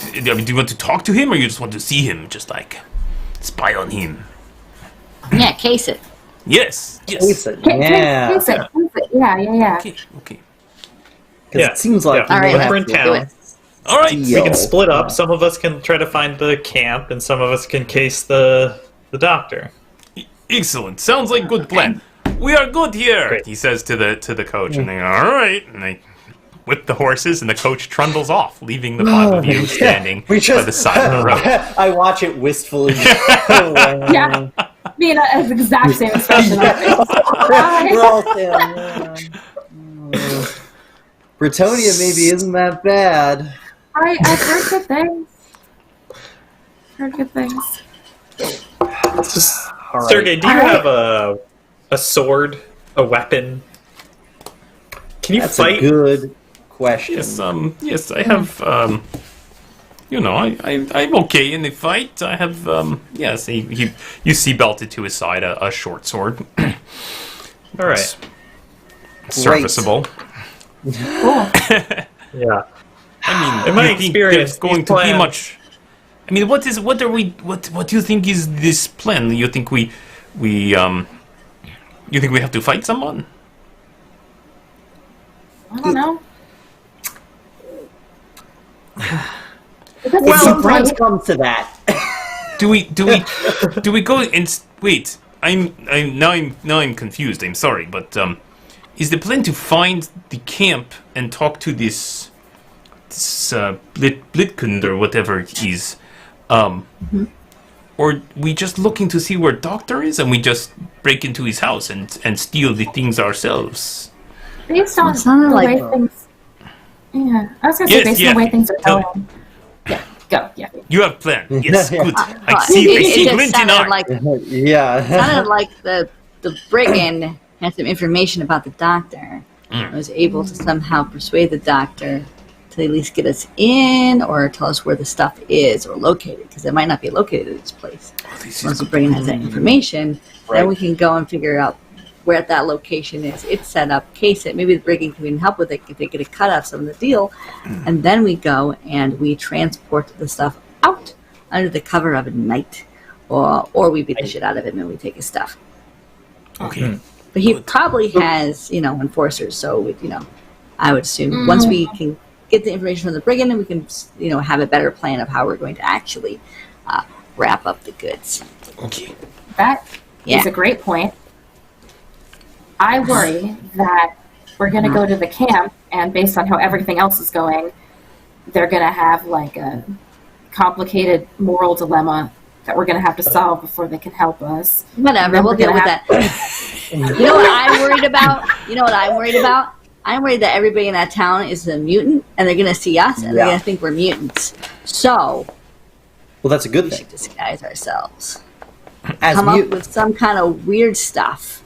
do you want to talk to him, or you just want to see him, just like spy on him? Yeah, case it. Yes. Case it. Yeah. Case it. Yeah. Okay. It seems like All right, we're in town. All right. Deal. We can split up. Some of us can try to find the camp, and some of us can case the doctor. Excellent. Sounds like a good plan. We are good here. Great. He says to the coach, and they go, all right, and they whip the horses, and the coach trundles off, leaving the five of you standing by the side of the road. I watch it wistfully. Yeah. Mina has the exact same expression on her face. Britonia maybe isn't that bad. I've heard good things. All right. Sergei, do you have a sword, a weapon? Can you That's fight? a good question. Yes, I have. I'm okay in the fight. I have. Yes, you see belted to his side a short sword. All right. serviceable. Cool. Yeah. I mean, In my you think experience, there's going these to be plans- much. I mean, what do you think is this plan? You think we you think we have to fight someone? I don't know. Well, sometimes comes to that. Do we go and wait? I'm confused. I'm sorry, but is the plan to find the camp and talk to this Blitkund or whatever it is, or we just looking to see where Doctor is and we just break into his house and steal the things ourselves? Based on sounded the like way that. things. Yeah, I was gonna say Yes, based yeah. on the way things are Tell me. going. Yeah, go. Yeah. You have plan. Yes, good. I But see. I see it just glint in sounded eye. like Yeah. sounded like the brigand had some information about the doctor. Mm. Was able to somehow persuade the doctor to at least get us in or tell us where the stuff is or located, because it might not be located at this place. Once the brigand has that information, then we can go and figure out where that location is. It's set up, case it. Maybe the brigand can help with it if they get a cut off some of the deal, and then we go and we transport the stuff out under the cover of night, or we beat the shit out of him and we take his stuff. Okay. But he probably has, enforcers. So, I would assume once we can get the information from the brigand, and we can, have a better plan of how we're going to actually wrap up the goods. Okay. That Yeah. is a great point. I worry that we're going to go to the camp, and based on how everything else is going, they're going to have like a complicated moral dilemma that we're going to have to solve before they can help us. Whatever, Then we'll we're deal gonna with have- that. You know what I'm worried about? I'm worried that everybody in that town is a mutant, and they're going to see us, and they're going to think we're mutants. So, Well, that's a good we thing. should disguise ourselves. As Come up mutants. with some kind of weird stuff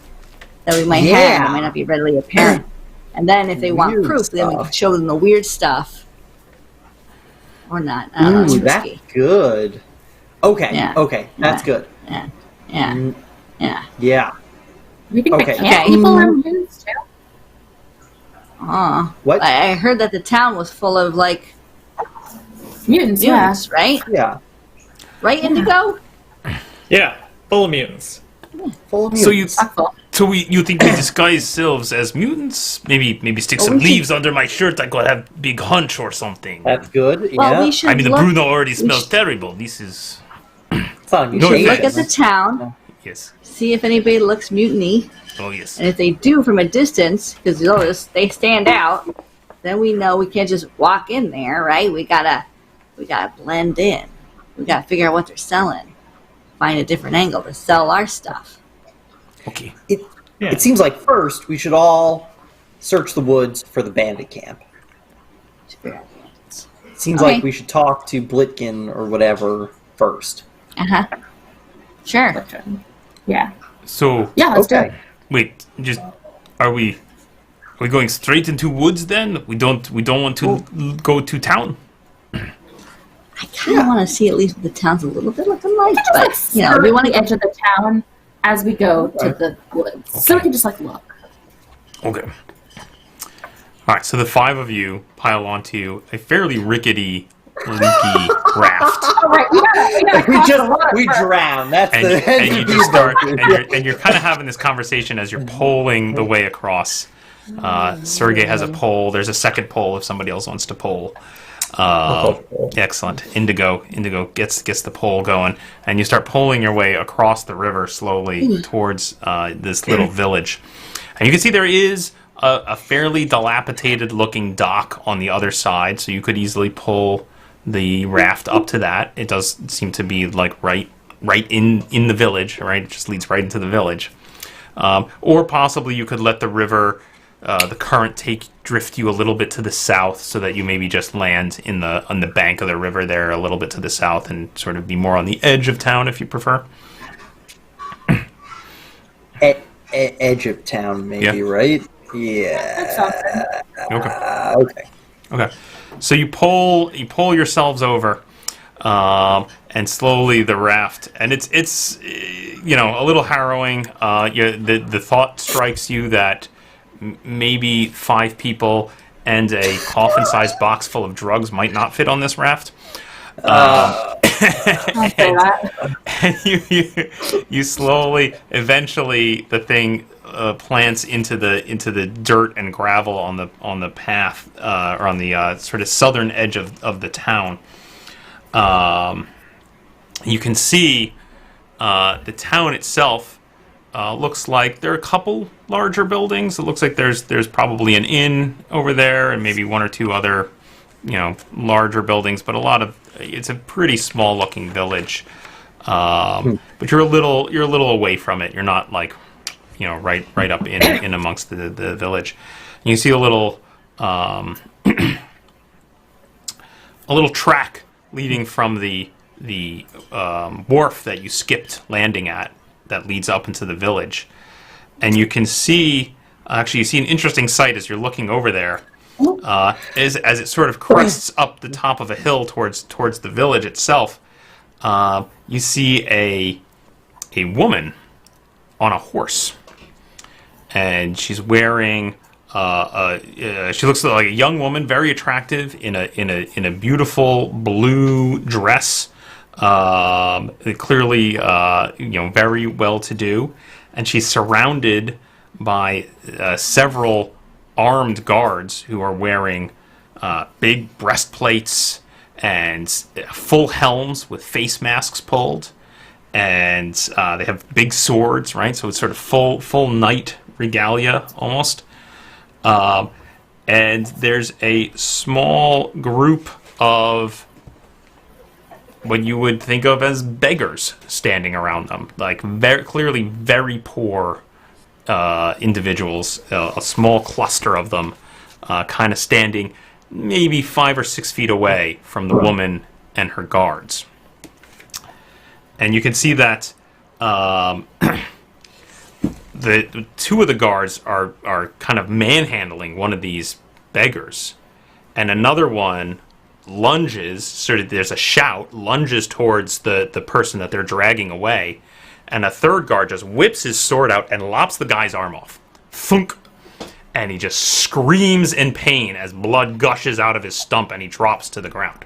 that we might have Yeah. that might not be readily apparent. And then if they want Weird proof, then we stuff. can show them the weird stuff. Or not. I don't know. It's Ooh, that's risky. good. Okay. Yeah. Okay. That's Yeah. good. Yeah. Yeah. Mm, Yeah. Yeah. You think Okay. the camp Okay. people are mutants too? What? I heard that the town was full of, Mutants, mutants, right? Yeah. Right, Indigo? Yeah, full of mutants. Full of So you mutants. you think we disguise ourselves as mutants? Maybe stick some we should- leaves under my shirt. I could have big hunch or something. That's good. Well, yeah. we should I mean, the look, Bruno already smells should- terrible. This is It's not a we should mutation. look at the town, yes. see if anybody looks mutiny, Oh yes. and if they do from a distance, because they stand out, then we know we can't just walk in there, right? We gotta blend in. We gotta figure out what they're selling. Find a different angle to sell our stuff. Okay. It seems like first we should all search the woods for the bandit camp. It seems Okay. like we should talk to Blitkin or whatever first. Sure. Yeah. So Yeah, let's do Okay. it. wait, just are we going straight into woods then? We don't want to go to town. I kind of want to see at least what the town's a little bit looking like, Just but skirt we want the to edge of the town as we go to the woods, so we can just look. Okay. All right. So the five of you pile onto a fairly rickety, leaky raft. All right, we gotta cross the water We first. drown. That's And, the and you just start, and you're kind of having this conversation as you're poling the way across. Sergei has a pole. There's a second pole if somebody else wants to pole. Excellent. Indigo gets the pole going, and you start poling your way across the river slowly towards this little village. And you can see there is a fairly dilapidated-looking dock on the other side, so you could easily pull the raft up to that. It does seem to be like right in the village, right? It just leads right into the village. Or possibly you could let the river, the current drift you a little bit to the south, so that you maybe just land on the bank of the river there, a little bit to the south, and sort of be more on the edge of town if you prefer. Edge of town, maybe, Yeah. right? Yeah. That sounds good. Okay. Okay. Okay. So you pull yourselves over, and slowly the raft, and it's a little harrowing. The thought strikes you that maybe 5 people and a coffin-sized box full of drugs might not fit on this raft. I'll say that. And you slowly, eventually, the thing plants into the dirt and gravel on the path, or on the sort of southern edge of the town. You can see the town itself looks like there are a couple larger buildings. It looks like there's probably an inn over there and maybe 1 or 2 other, larger buildings, but it's a pretty small looking village. But you're a little away from it. You're not like, right up in amongst the village. And you see a little track leading from the wharf that you skipped landing at, that leads up into the village. And you can see, you see an interesting sight as you're looking over there. As it sort of crests up the top of a hill towards the village itself, you see a woman on a horse, and she's wearing she looks like a young woman, very attractive, in a beautiful blue dress, clearly very well to do, and she's surrounded by several armed guards who are wearing big breastplates and full helms with face masks pulled, and they have big swords, right? So it's sort of full knight regalia almost. And there's a small group of what you would think of as beggars standing around them, like clearly very poor individuals, a small cluster of them, kind of standing maybe 5 or 6 feet away from the woman and her guards. And you can see that the 2 of the guards are kind of manhandling one of these beggars, and another one lunges, sort of there's a shout, lunges towards the person that they're dragging away, and a third guard just whips his sword out and lops the guy's arm off. Thunk! And he just screams in pain as blood gushes out of his stump and he drops to the ground.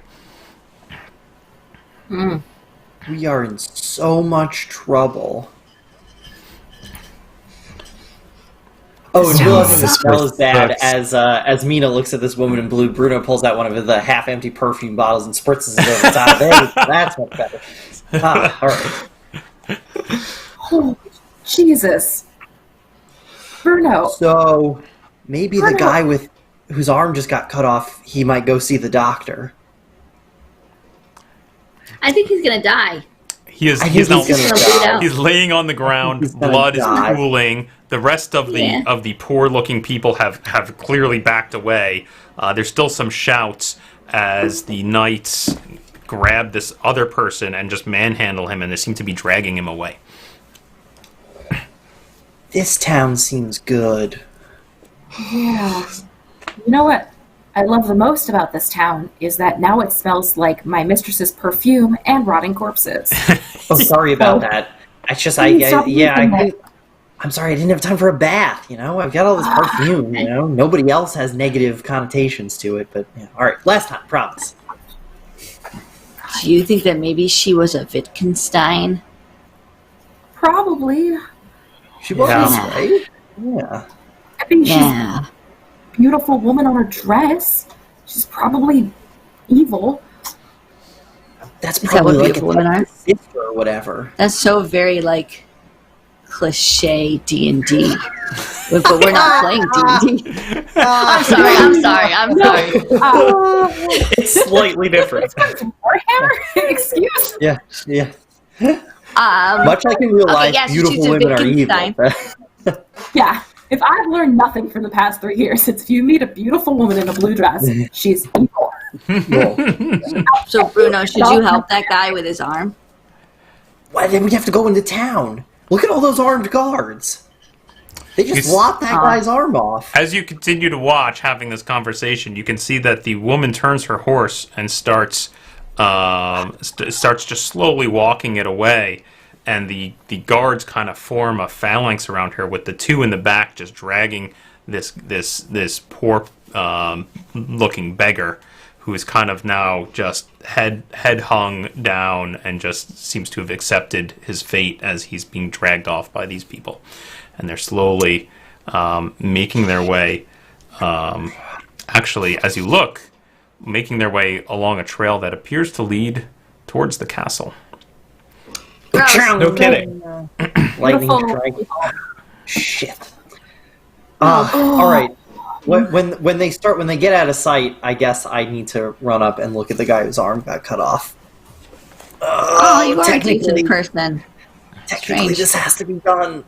We are in so much trouble. Oh, and Will doesn't smell as bad as Mina looks at this woman in blue. Bruno pulls out one of the half-empty perfume bottles and spritzes it over the top of it. That's much better. All right. Oh, Jesus. Bruno. So, maybe the guy whose arm just got cut off, he might go see the doctor. I think he's gonna die. He's laying on the ground. Blood is pooling. The rest of the poor-looking people have clearly backed away. There's still some shouts as the knights grab this other person and just manhandle him, and they seem to be dragging him away. This town seems good. Yeah. You know what I love the most about this town is that now it smells like my mistress's perfume and rotting corpses. Oh, sorry about that. It's just I'm sorry, I didn't have time for a bath, I've got all this perfume, Nobody else has negative connotations to it, but, all right, last time, promise. Do you think that maybe she was a Wittgenstein? Probably. She was, right? Yeah. I mean, she's a beautiful woman on a dress. She's probably evil. That's probably like a women are? sister or whatever. That's so very, cliche D&D. But we're not playing D&D. I'm sorry. It's slightly different. Warhammer? Excuse? Yeah. Much like in real life, beautiful women are evil. Yeah. If I've learned nothing from the past 3 years, it's if you meet a beautiful woman in a blue dress, she's evil. So, Bruno, should you help that guy with his arm? Why, then we have to go into town. Look at all those armed guards. They just lopped that guy's arm off. As you continue to watch, having this conversation, you can see that the woman turns her horse and starts just slowly walking it away, and the guards kind of form a phalanx around her, with the 2 in the back just dragging this poor looking beggar who is kind of now just head hung down and just seems to have accepted his fate as he's being dragged off by these people. And they're slowly making their way, actually, as you look, making their way along a trail that appears to lead towards the castle. Gross. No kidding. Lightning strike. Shit. All right. When they get out of sight, I guess I need to run up and look at the guy whose arm got cut off. Oh, you are addicted to the person. Technically, Strange. this has to be done.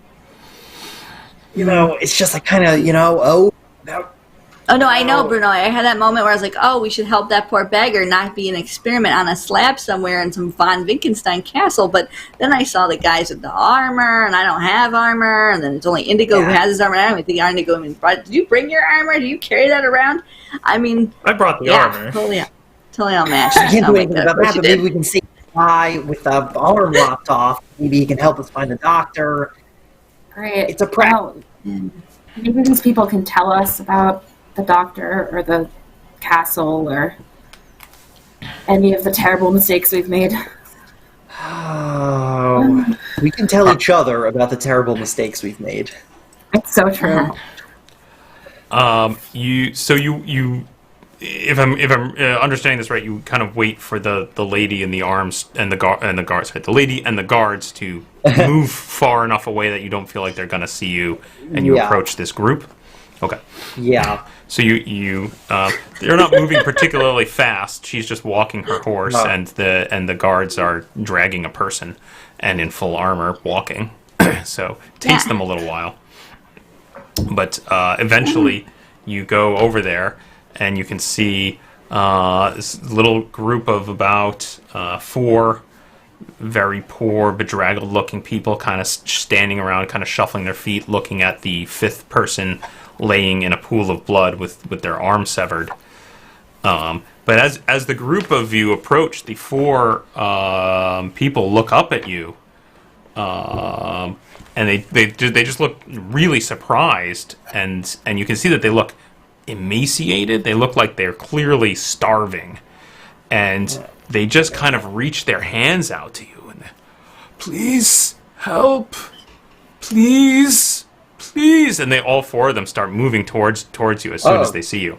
It's just like kind of, Oh, no, I know, Bruno. I had that moment where I was like, oh, we should help that poor beggar not be an experiment on a slab somewhere in some von Wittgenstein castle. But then I saw the guys with the armor, and I don't have armor. And then it's only Indigo who has his armor. I don't even think Indigo even brought. Did you bring your armor? Do you carry that around? I mean, I brought the armor. Totally unmatched. I can't I'll do make anything that about what that, you but maybe did. we can see the guy with the arm lopped off. Maybe he can help us find a doctor. Great. It's a prank. Well, maybe these people can tell us about the doctor or the castle or any of the terrible mistakes we've made. Oh, we can tell each other about the terrible mistakes we've made. It's so true. If I'm understanding this right, you kind of wait for the lady and the arms and the guards, right? The lady and the guards to move far enough away that you don't feel like they're going to see you, and you approach this group. Okay. Yeah. So they're not moving particularly fast. She's just walking her horse, and the guards are dragging a person, and in full armor walking. So it takes them a little while, but eventually you go over there, and you can see this little group of about 4 very poor, bedraggled-looking people, kind of standing around, kind of shuffling their feet, looking at the 5th person laying in a pool of blood with their arm severed. But as the group of you approach, the 4 people look up at you, and they just look really surprised, and you can see that they look emaciated. They look like they're clearly starving, and they just kind of reach their hands out to you and, please help, please. And they all 4 of them start moving towards you as soon as they see you.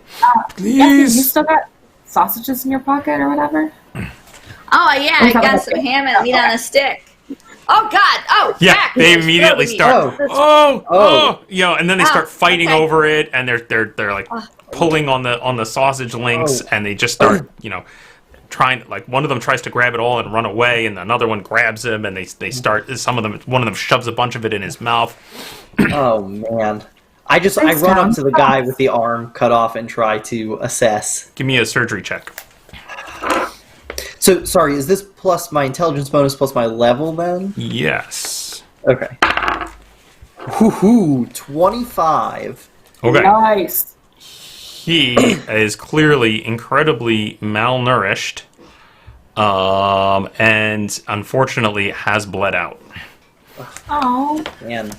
Please. You still got sausages in your pocket or whatever? Oh, yeah, I got some ham and meat on a stick. Oh, God. Oh, yeah. Jack, They immediately start. And then they start fighting over it, and they're like pulling on the sausage links, and they just start trying. Like one of them tries to grab it all and run away, and another one grabs him, and they start. One of them shoves a bunch of it in his mouth. Oh man! I run up to the guy with the arm cut off and try to assess. Give me a surgery check. So, sorry, is this plus my intelligence bonus plus my level then? Yes. Okay. Woohoo! 25. Okay. Nice. He is clearly incredibly malnourished, and unfortunately has bled out. Oh. Man.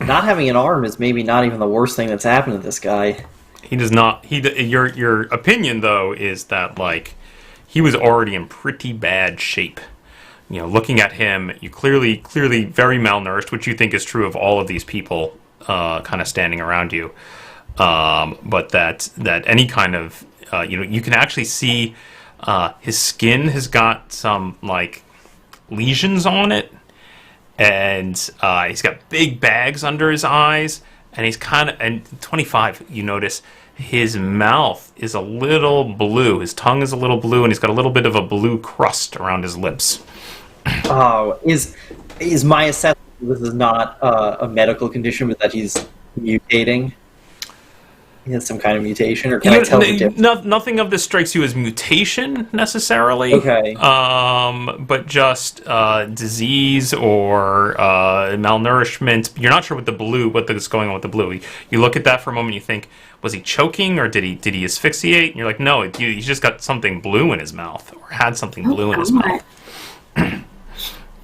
Not having an arm is maybe not even the worst thing that's happened to this guy. He does not. Your opinion though is that he was already in pretty bad shape. Looking at him, you clearly very malnourished, which you think is true of all of these people, kind of standing around you. But that any kind of you can actually see his skin has got some lesions on it. And he's got big bags under his eyes, and he's and 25, you notice, his mouth is a little blue, his tongue is a little blue, and he's got a little bit of a blue crust around his lips. Oh, is my assessment this is not a medical condition, but that he's mutating? He has some kind of mutation, or can I tell the difference? Nothing of this strikes you as mutation necessarily. Okay. But just disease or malnourishment. You're not sure what is going on with the blue. You look at that for a moment. You think, was he choking or did he asphyxiate? And you're like, no, he's just got something blue in his mouth or had something blue in his mouth.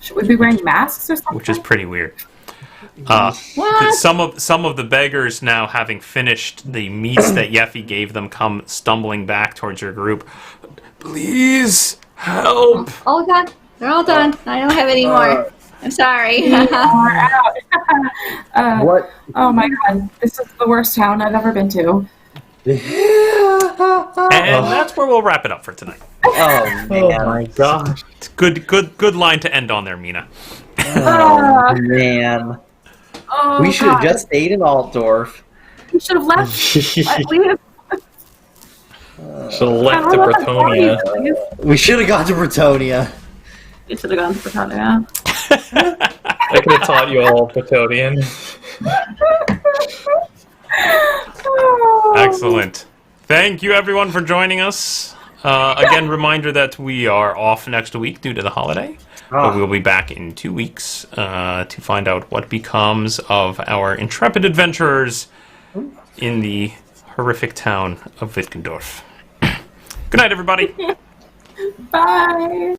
Should we be wearing masks or something? Which is pretty weird. What? Some of the beggars now, having finished the meats that Yeffy gave them, come stumbling back towards your group. Please help! Oh god, they're all done. I don't have any more. I'm sorry. We're out. What? Oh my god, this is the worst town I've ever been to. And that's where we'll wrap it up for tonight. Oh man! Oh my gosh. It's good line to end on there, Mina. Oh man! Oh, We should have God. just stayed in Altdorf. We should have left. Should We have have left to Bretonia. We should have gone to Bretonia. We should have gone to Britannia. I could have taught you all Bretonian. Excellent. Thank you, everyone, for joining us. Again, reminder that we are off next week due to the holiday. But we'll be back in 2 weeks to find out what becomes of our intrepid adventurers in the horrific town of Wittgendorf. Good night, everybody. Bye.